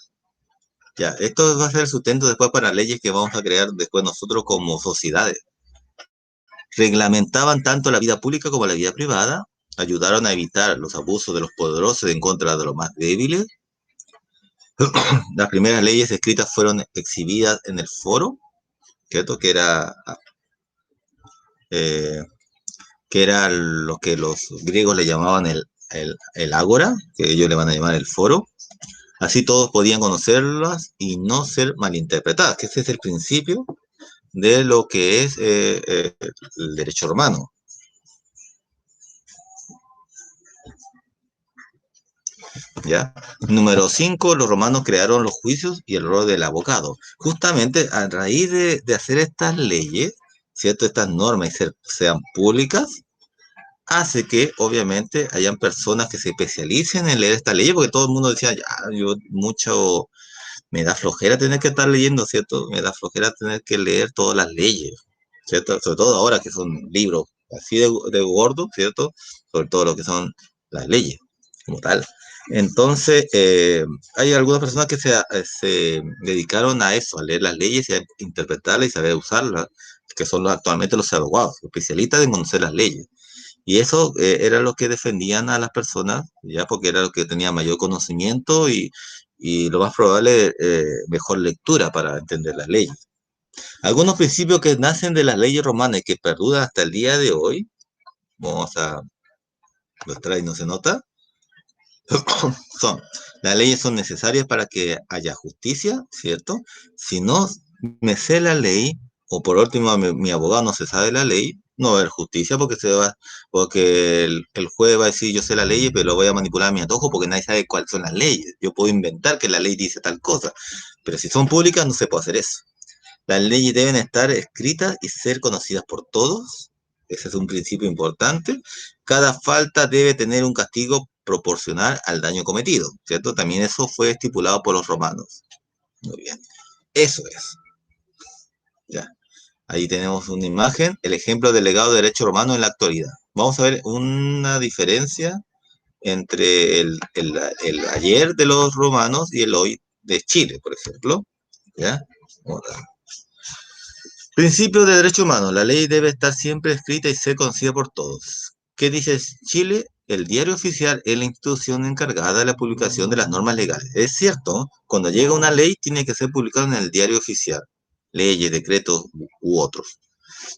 A: Ya, esto va a ser el sustento después para leyes que vamos a crear después nosotros como sociedades. Reglamentaban tanto la vida pública como la vida privada, ayudaron a evitar los abusos de los poderosos en contra de los más débiles. Las primeras leyes escritas fueron exhibidas en el foro, ¿cierto? Eh, que era lo que los griegos le llamaban el ágora, que ellos le van a llamar el foro. Así todos podían conocerlas y no ser malinterpretadas, que ese es el principio de lo que es el derecho romano. ¿Ya? Número 5, los romanos crearon los juicios y el rol del abogado. Justamente a raíz de hacer estas leyes, ¿cierto? Estas normas sean públicas, hace que obviamente hayan personas que se especialicen en leer esta ley, porque todo el mundo decía, ya, yo mucho, me da flojera tener que estar leyendo, ¿cierto? Me da flojera tener que leer todas las leyes, ¿cierto? Sobre todo ahora que son libros así de gordo, ¿cierto? Sobre todo lo que son las leyes, como tal. Entonces, hay algunas personas que se dedicaron a eso, a leer las leyes y a interpretarlas y saber usarlas, que son actualmente los abogados, especialistas en conocer las leyes. Y eso era lo que defendían a las personas, ya porque era lo que tenía mayor conocimiento y lo más probable, mejor lectura para entender las leyes. Algunos principios que nacen de las leyes romanas y que perduran hasta el día de hoy, vamos a mostrar y no se nota, son: las leyes son necesarias para que haya justicia, ¿cierto? Si no me sé la ley, o por último mi abogado no se sabe la ley, no va a haber justicia porque el juez va a decir yo sé la ley, pero lo voy a manipular a mi antojo porque nadie sabe cuáles son las leyes. Yo puedo inventar que la ley dice tal cosa, pero si son públicas no se puede hacer eso. Las leyes deben estar escritas y ser conocidas por todos. Ese es un principio importante. Cada falta debe tener un castigo proporcional al daño cometido, ¿cierto? También eso fue estipulado por los romanos. Muy bien. Eso es. Ya. Ahí tenemos una imagen, el ejemplo del legado de derecho romano en la actualidad. Vamos a ver una diferencia entre el ayer de los romanos y el hoy de Chile, por ejemplo. ¿Ya? Principio de derecho humano. La ley debe estar siempre escrita y ser conocida por todos. ¿Qué dice Chile? El diario oficial es la institución encargada de la publicación de las normas legales. Es cierto, cuando llega una ley tiene que ser publicada en el diario oficial, leyes, decretos u otros.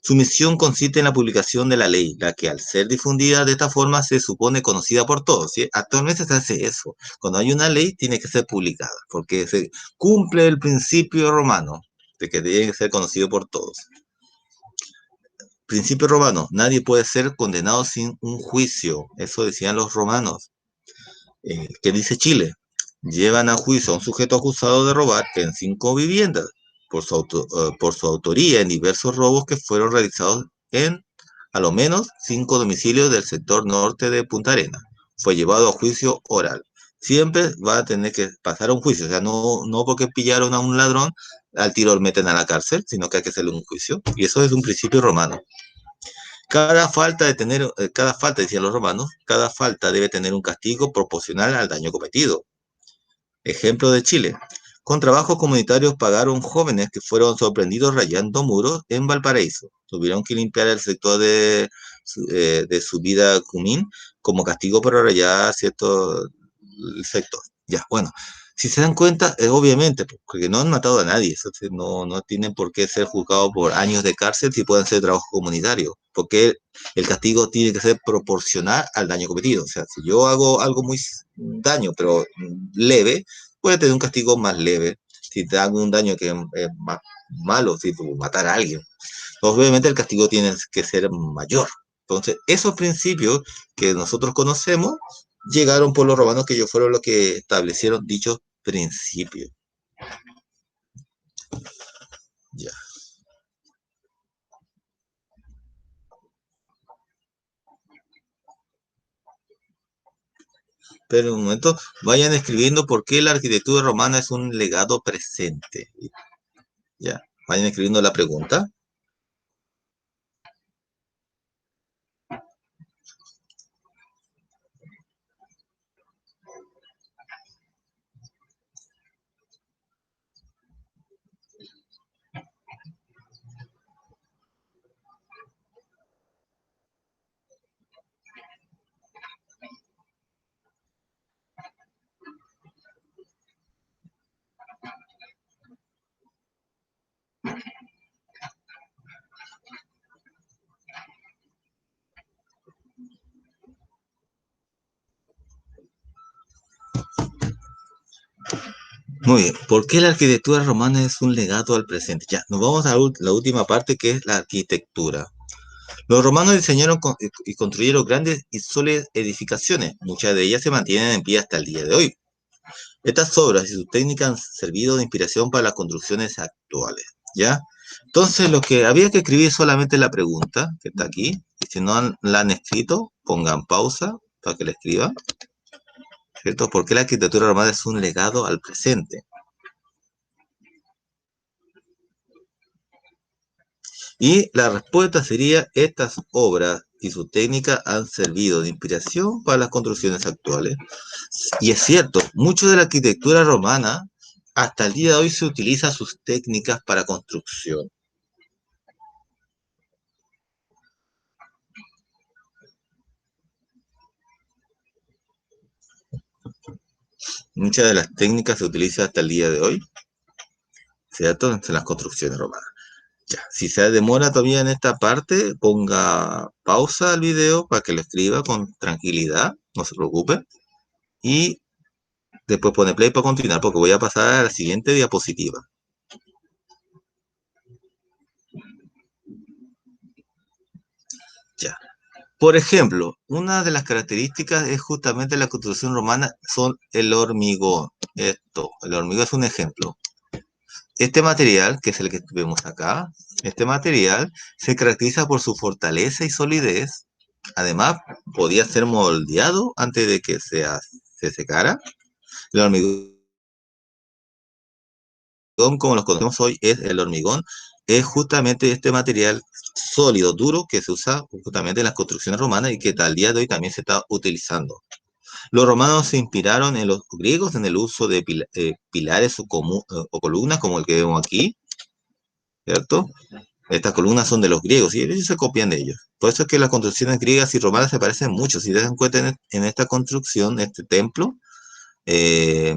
A: Su misión consiste en la publicación de la ley, la que al ser difundida de esta forma se supone conocida por todos, ¿sí? Actualmente se hace eso. Cuando hay una ley tiene que ser publicada, porque se cumple el principio romano. de que tiene que ser conocido por todos. Principio romano, nadie puede ser condenado sin un juicio, eso decían los romanos. ¿Qué dice Chile? Llevan a juicio a un sujeto acusado de robar en 5 viviendas por su autoría en diversos robos que fueron realizados en a lo menos 5 domicilios del sector norte de Punta Arenas. Fue llevado a juicio oral. Siempre va a tener que pasar a un juicio, o sea, no porque pillaron a un ladrón, al tiro lo meten a la cárcel, sino que hay que hacerle un juicio. Y eso es un principio romano. Cada falta, decían los romanos, cada falta debe tener un castigo proporcional al daño cometido. Ejemplo de Chile. Con trabajos comunitarios pagaron jóvenes que fueron sorprendidos rayando muros en Valparaíso. Tuvieron que limpiar el sector de Subida Cumín como castigo por rayar cierto sector. Ya, bueno, si se dan cuenta, obviamente, porque no han matado a nadie, entonces no tienen por qué ser juzgados por años de cárcel si pueden ser trabajos comunitarios, porque el castigo tiene que ser proporcional al daño cometido. O sea, si yo hago algo muy daño, pero leve, puede tener un castigo más leve. Si te hago un daño que es más malo, si tú matar a alguien, obviamente el castigo tiene que ser mayor. Entonces, esos principios que nosotros conocemos llegaron por los romanos, que ellos fueron los que establecieron dichos principios. Ya. Pero un momento, vayan escribiendo por qué la arquitectura romana es un legado presente. Ya, vayan escribiendo la pregunta. Muy bien, ¿por qué la arquitectura romana es un legado al presente? Ya, nos vamos a la última parte, que es la arquitectura. Los romanos diseñaron y construyeron grandes y sólidas edificaciones. Muchas de ellas se mantienen en pie hasta el día de hoy. Estas obras y sus técnicas han servido de inspiración para las construcciones actuales, ¿ya? Entonces, lo que había que escribir solamente la pregunta, que está aquí, y si no la han escrito, pongan pausa para que la escriban, ¿cierto? ¿Por qué la arquitectura romana es un legado al presente? Y la respuesta sería: estas obras y su técnica han servido de inspiración para las construcciones actuales. Y es cierto, mucho de la arquitectura romana hasta el día de hoy se utiliza sus técnicas para construcción. Muchas de las técnicas se utilizan hasta el día de hoy, ¿cierto? En las construcciones romanas. Ya, si se demora todavía en esta parte, ponga pausa al video para que lo escriba con tranquilidad, no se preocupe. Y después pone play para continuar, porque voy a pasar a la siguiente diapositiva. Ya. Por ejemplo, una de las características es justamente la construcción romana, son el hormigón. El hormigón es un ejemplo. Este material, que es el que vemos acá, este material se caracteriza por su fortaleza y solidez. Además, podía ser moldeado antes de que se secara. El hormigón, como lo conocemos hoy, es el hormigón. Es justamente este material sólido, duro, que se usa justamente en las construcciones romanas y que al día de hoy también se está utilizando. Los romanos se inspiraron en los griegos en el uso de pilares o columnas, como el que vemos aquí, ¿cierto? Estas columnas son de los griegos y ellos se copian de ellos. Por eso es que las construcciones griegas y romanas se parecen mucho. Si te das cuenta en esta construcción, este templo, eh,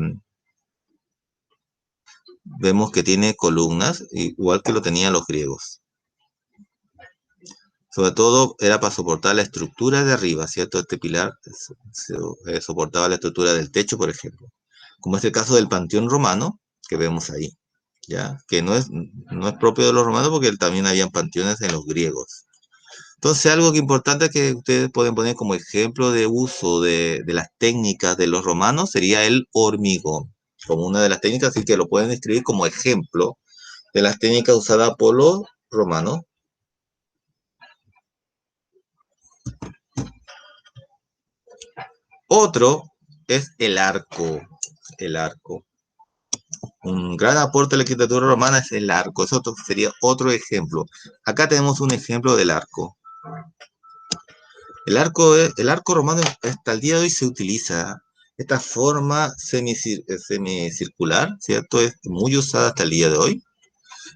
A: vemos que tiene columnas, igual que lo tenían los griegos. Sobre todo era para soportar la estructura de arriba, ¿cierto? Este pilar soportaba la estructura del techo, por ejemplo. Como es el caso del Panteón Romano, que vemos ahí. ¿ya? Que no es propio de los romanos porque también habían panteones en los griegos. Entonces, algo que importante que ustedes pueden poner como ejemplo de uso de las técnicas de los romanos sería el hormigón, como una de las técnicas, así que lo pueden escribir como ejemplo de las técnicas usadas por los romanos. Otro es el arco. El arco. Un gran aporte a la arquitectura romana es el arco. Eso sería otro ejemplo. Acá tenemos un ejemplo del arco. El arco romano hasta el día de hoy se utiliza. Esta forma semicircular, ¿cierto? Es muy usada hasta el día de hoy.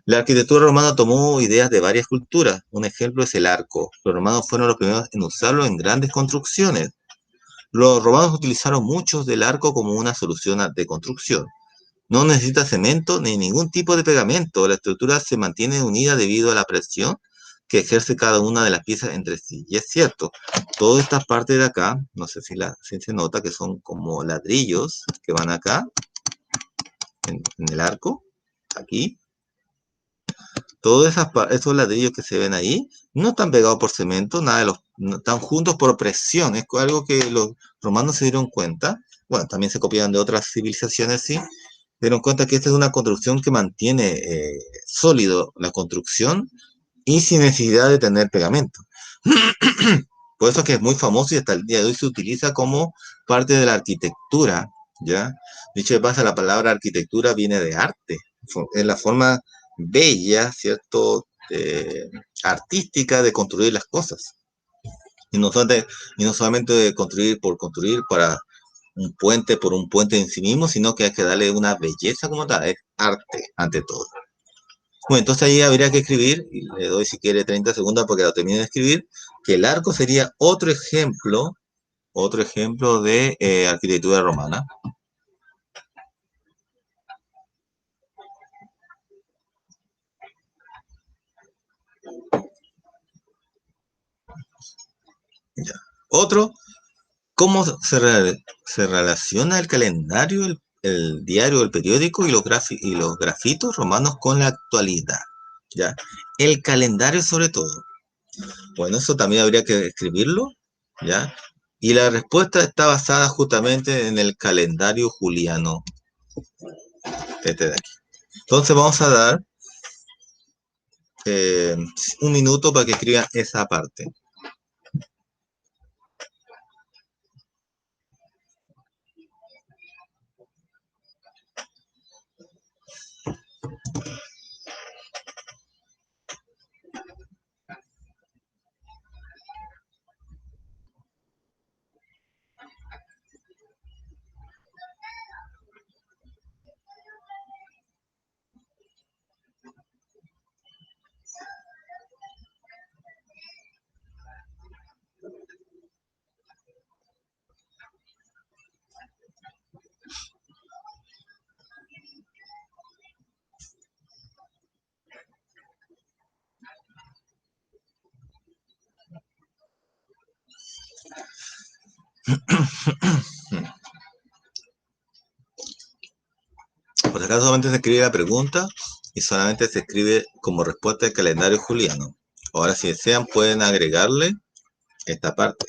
A: La arquitectura romana tomó ideas de varias culturas. Un ejemplo es el arco. Los romanos fueron los primeros en usarlo en grandes construcciones. Los romanos utilizaron muchos del arco como una solución de construcción. No necesita cemento ni ningún tipo de pegamento. La estructura se mantiene unida debido a la presión que ejerce cada una de las piezas entre sí. Y es cierto, toda esta parte de acá, no sé si se nota que son como ladrillos que van acá, en el arco, aquí. Todos esos ladrillos que se ven ahí no están pegados por cemento, nada de no están juntos por presión. Es algo que los romanos se dieron cuenta. Bueno, también se copiaban de otras civilizaciones, sí. Se dieron cuenta que esta es una construcción que mantiene sólido la construcción y sin necesidad de tener pegamento. Por eso es que es muy famoso y hasta el día de hoy se utiliza como parte de la arquitectura, ¿ya? Dicho de paso, la palabra arquitectura viene de arte. Es la forma bella, ¿cierto? Artística de construir las cosas. Y no solamente de construir por construir para un puente por un puente en sí mismo, sino que hay que darle una belleza como tal, es arte ante todo. Bueno, entonces ahí habría que escribir, y le doy si quiere 30 segundos porque lo termine de escribir, que el arco sería otro ejemplo de arquitectura romana. Ya. Otro, ¿cómo se relaciona el calendario, el diario, el periódico y y los grafitos romanos con la actualidad? ¿Ya? El calendario sobre todo. Bueno, eso también habría que escribirlo, ¿ya? Y la respuesta está basada justamente en el calendario juliano, este de aquí. Entonces vamos a dar eh, un minuto para que escriban esa parte. Por acá solamente se escribe la pregunta y solamente se escribe como respuesta el calendario juliano. Ahora, si desean, pueden agregarle esta parte.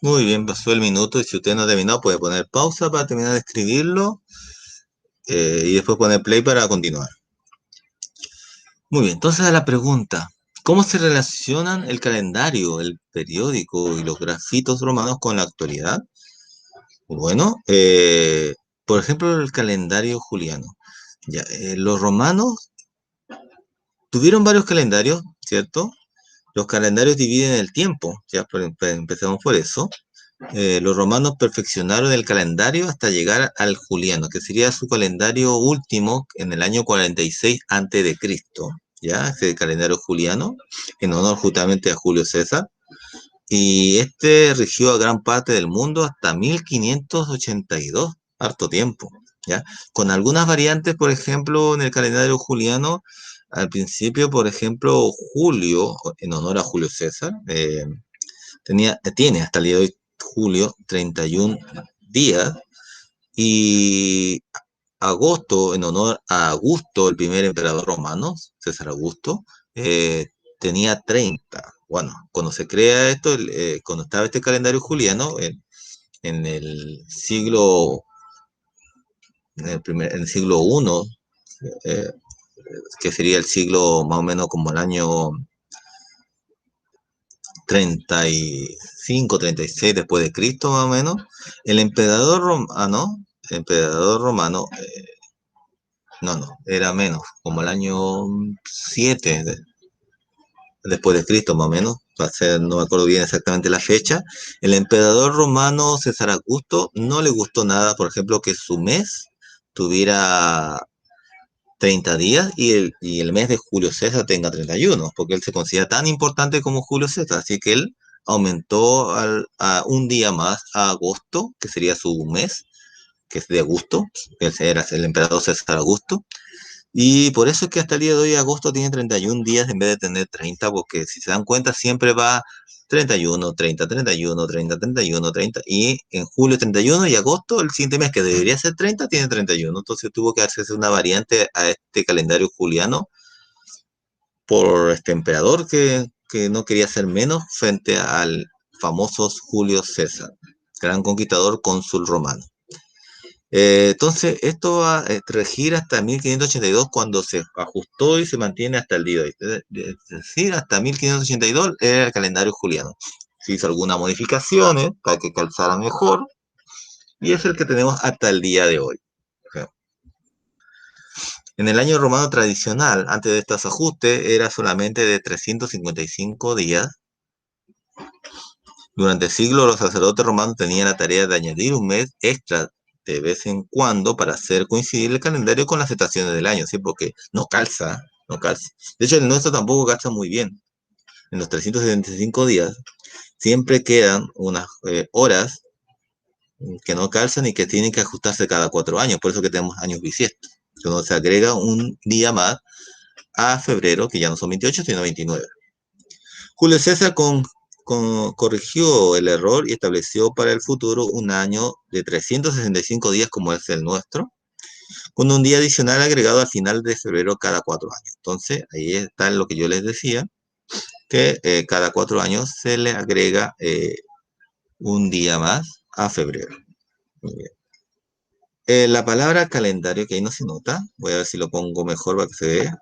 A: Muy bien, pasó el minuto y si usted no ha terminado, puede poner pausa para terminar de escribirlo y después poner play para continuar. Muy bien, entonces a la pregunta, ¿cómo se relacionan el calendario, el periódico y los grafitos romanos con la actualidad? Bueno, por ejemplo, el calendario juliano. Ya, los romanos tuvieron varios calendarios, ¿cierto? Los calendarios dividen el tiempo, ya empezamos por eso. Los romanos perfeccionaron el calendario hasta llegar al juliano, que sería su calendario último en el año 46 a.C. ¿ya? Ese calendario juliano, en honor justamente a Julio César. Y este rigió a gran parte del mundo hasta 1582, harto tiempo, ¿ya? Con algunas variantes, por ejemplo, en el calendario juliano, al principio, por ejemplo, Julio, en honor a Julio César, tiene hasta el día de hoy, julio, 31 días, y agosto, en honor a Augusto, el primer emperador romano, César Augusto, tenía 30. Bueno, cuando se crea esto, cuando estaba este calendario juliano, en el siglo, en el siglo I, eh, que sería el siglo más o menos como el año 35, 36 después de Cristo, más o menos, el emperador romano, no, era menos, como el año 7 después de Cristo, más o menos, no me acuerdo bien exactamente la fecha, el emperador romano César Augusto no le gustó nada, por ejemplo, que su mes tuviera 30 días y el mes de Julio César tenga 31, porque él se considera tan importante como Julio César, así que él aumentó a un día más a agosto, que sería su mes, que es de Augusto, que era el emperador César Augusto, y por eso es que hasta el día de hoy agosto tiene 31 días en vez de tener 30, porque si se dan cuenta siempre va 31, 30, 31, 30, 31, 30, y en julio 31 y agosto, el siguiente mes que debería ser 30, tiene 31. Entonces tuvo que hacerse una variante a este calendario juliano por este emperador que no quería ser menos frente al famoso Julio César, gran conquistador cónsul romano. Entonces, esto va a regir hasta 1582 cuando se ajustó y se mantiene hasta el día de hoy. Es decir, hasta 1582 era el calendario juliano. Se hizo algunas modificaciones para que calzara mejor y es el que tenemos hasta el día de hoy. En el año romano tradicional, antes de estos ajustes, era solamente de 355 días. Durante siglos, los sacerdotes romanos tenían la tarea de añadir un mes extra de vez en cuando para hacer coincidir el calendario con las estaciones del año, ¿sí? Porque no calza, no calza. De hecho, el nuestro tampoco calza muy bien. En los 375 días siempre quedan unas horas que no calzan y que tienen que ajustarse cada 4 años. Por eso que tenemos años bisiestos. Entonces se agrega un día más a febrero, que ya no son 28, sino 29. Julio César corrigió el error y estableció para el futuro un año de 365 días como es el nuestro, con un día adicional agregado al final de febrero cada 4 años. Entonces, ahí está lo que yo les decía, que cada 4 años se le agrega un día más a febrero. Muy bien. La palabra calendario, que ahí no se nota, voy a ver si lo pongo mejor para que se vea.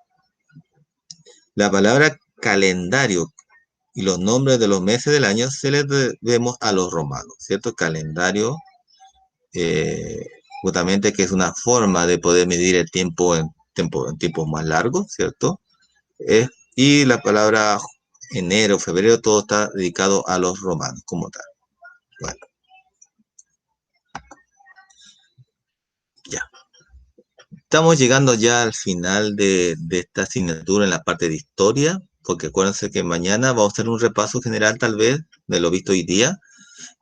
A: La palabra calendario y los nombres de los meses del año se les debemos a los romanos, ¿cierto? Calendario, eh, justamente que es una forma de poder medir el tiempo en tiempos más largos, ¿cierto? Y la palabra enero, febrero, todo está dedicado a los romanos como tal. Bueno, ya. Estamos llegando ya al final de esta asignatura en la parte de historia, porque acuérdense que mañana vamos a hacer un repaso general tal vez de lo visto hoy día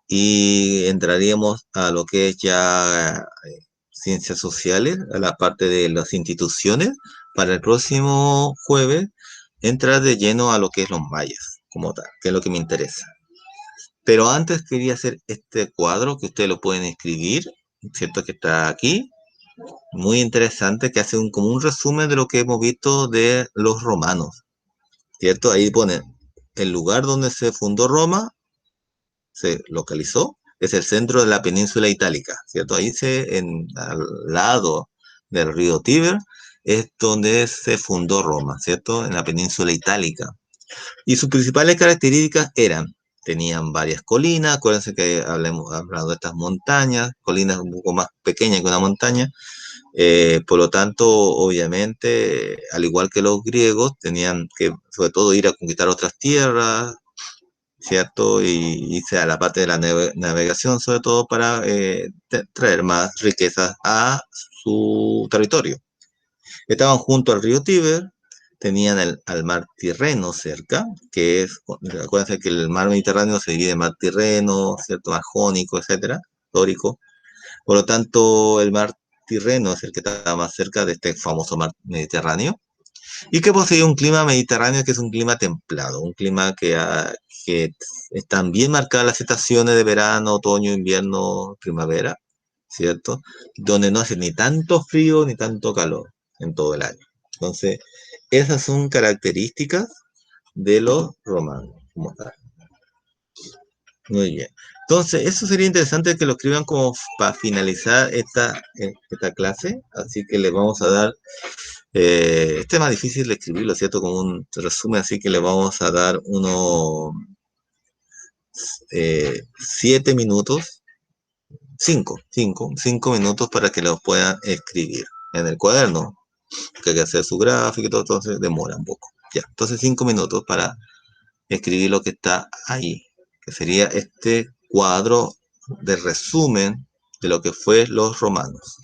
A: y entraríamos a lo que es ya ciencias sociales, a la parte de las instituciones. Para el próximo jueves, entrar de lleno a lo que es los mayas, como tal, que es lo que me interesa. Pero antes quería hacer este cuadro que ustedes lo pueden escribir, ¿cierto? Que está aquí, muy interesante, que hace como un resumen de lo que hemos visto de los romanos, ¿cierto? Ahí pone el lugar donde se fundó Roma, se localizó, es el centro de la península itálica, ¿cierto? Al lado del río Tíber, es donde se fundó Roma, ¿cierto? En la península itálica. Y sus principales características tenían varias colinas, acuérdense que hablamos hablado de estas montañas, colinas un poco más pequeñas que una montaña, por lo tanto, obviamente, al igual que los griegos, tenían que, sobre todo, ir a conquistar otras tierras, ¿cierto? Y irse a la parte de la navegación, sobre todo para traer más riquezas a su territorio. Estaban junto al río Tíber, tenían al mar Tirreno cerca, que es, acuérdense que el mar Mediterráneo se divide en mar Tirreno, ¿cierto? Mar Jónico, etcétera, Dórico. Por lo tanto, el mar Tirreno es el que está más cerca de este famoso mar Mediterráneo y que posee un clima mediterráneo que es un clima templado, un clima que están bien marcadas las estaciones de verano, otoño, invierno, primavera, ¿cierto? Donde no hace ni tanto frío ni tanto calor en todo el año. Entonces, esas son características de los romanos como tal. Muy bien. Entonces, eso sería interesante que lo escriban como para finalizar esta clase. Así que les vamos a dar, este es más difícil de escribirlo, ¿cierto? Como un resumen, así que le vamos a dar unos 7 minutos, cinco minutos para que lo puedan escribir en el cuaderno, que hay que hacer su gráfico y todo, entonces demora un poco. Ya, entonces 5 minutos para escribir lo que está ahí, que sería este cuadro de resumen de lo que fue los romanos.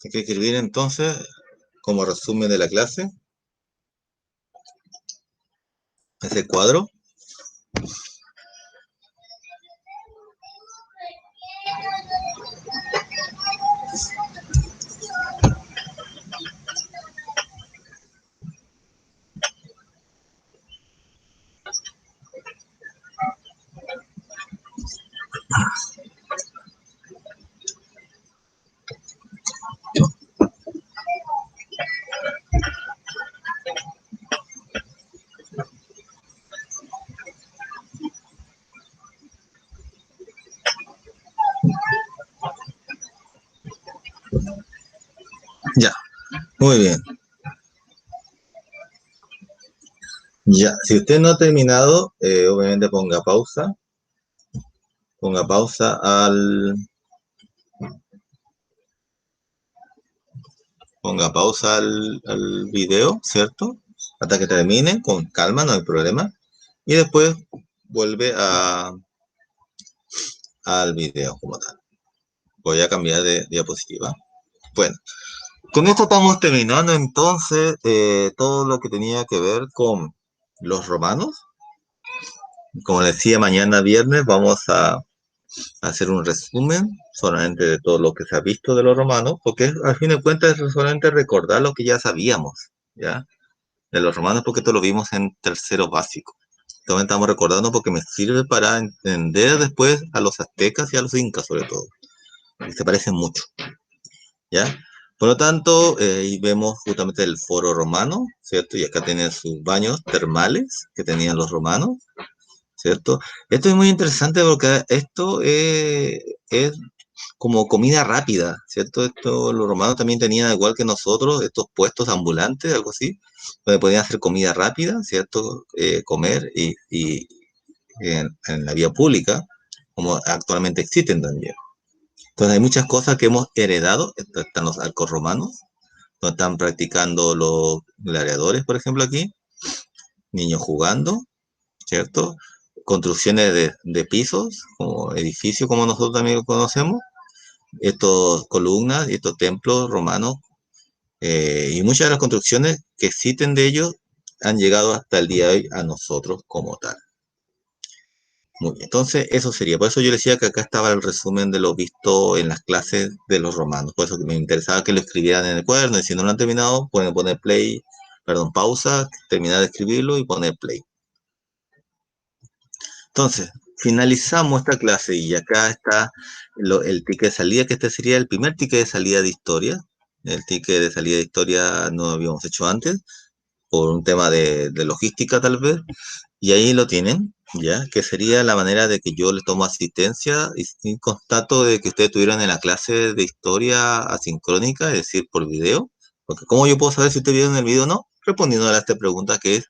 A: Hay que escribir entonces, como resumen de la clase, ese cuadro. Ya, muy bien. Ya, si usted no ha terminado, obviamente ponga pausa al video, ¿cierto? Hasta que termine, con calma, no hay problema. Y después vuelve al video como tal. Voy a cambiar de diapositiva. Bueno, con esto estamos terminando entonces todo lo que tenía que ver con los romanos. Como les decía, mañana viernes vamos a hacer un resumen solamente de todo lo que se ha visto de los romanos, porque al fin de cuentas es solamente recordar lo que ya sabíamos, ¿ya? De los romanos, porque esto lo vimos en tercero básico. También estamos recordando porque me sirve para entender después a los aztecas y a los incas sobre todo, que se parecen mucho, ¿ya? Por lo tanto, ahí vemos justamente el foro romano, ¿cierto? Y acá tienen sus baños termales que tenían los romanos, ¿cierto? Esto es muy interesante porque esto es como comida rápida, ¿cierto? Esto, los romanos también tenían, igual que nosotros, estos puestos ambulantes, algo así, donde podían hacer comida rápida, ¿cierto? Comer y en la vía pública, como actualmente existen también. Entonces hay muchas cosas que hemos heredado, están los arcos romanos, donde están practicando los gladiadores, por ejemplo, aquí, niños jugando, ¿cierto? Construcciones de pisos, como edificios como nosotros también lo conocemos, estos columnas y estos templos romanos, y muchas de las construcciones que existen de ellos han llegado hasta el día de hoy a nosotros como tal. Muy bien, entonces eso sería, por eso yo decía que acá estaba el resumen de lo visto en las clases de los romanos, por eso que me interesaba que lo escribieran en el cuaderno, y si no lo han terminado, pueden poner play, perdón, pausa, terminar de escribirlo y poner play. Entonces, finalizamos esta clase y acá está el ticket de salida, que este sería el primer ticket de salida de historia. El ticket de salida de historia no lo habíamos hecho antes, por un tema de logística tal vez, y ahí lo tienen, ¿ya? Que sería la manera de que yo les tomo asistencia y constato de que ustedes estuvieron en la clase de historia asincrónica, es decir, por video, porque ¿cómo yo puedo saber si ustedes vieron el video o no? Respondiendo a esta pregunta que es,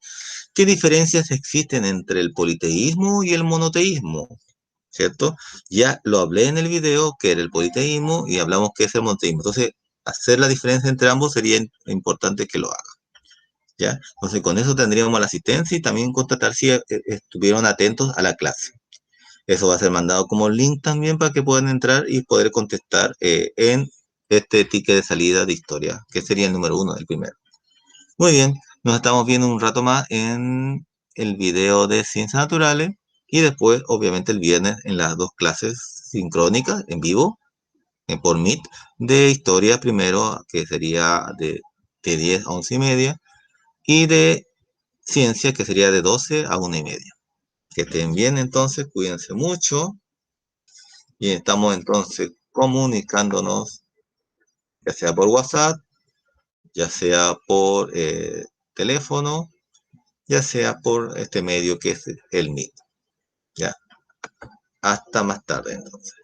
A: ¿qué diferencias existen entre el politeísmo y el monoteísmo? ¿Cierto? Ya lo hablé en el video, que era el politeísmo, y hablamos que es el monoteísmo. Entonces, hacer la diferencia entre ambos sería importante que lo haga. ¿Ya? Entonces, con eso tendríamos la asistencia y también constatar si estuvieron atentos a la clase. Eso va a ser mandado como link también para que puedan entrar y poder contestar en este ticket de salida de historia, que sería el número 1, el primero. Muy bien, nos estamos viendo un rato más en el video de ciencias naturales y después, obviamente, el viernes en las dos clases sincrónicas en vivo por Meet de historia primero, que sería de 10 a 11 y media, y de ciencia, que sería de 12 a 1:30. Que estén bien entonces, cuídense mucho y estamos entonces comunicándonos, ya sea por WhatsApp, ya sea por teléfono, ya sea por este medio que es el Meet. Ya, hasta más tarde entonces.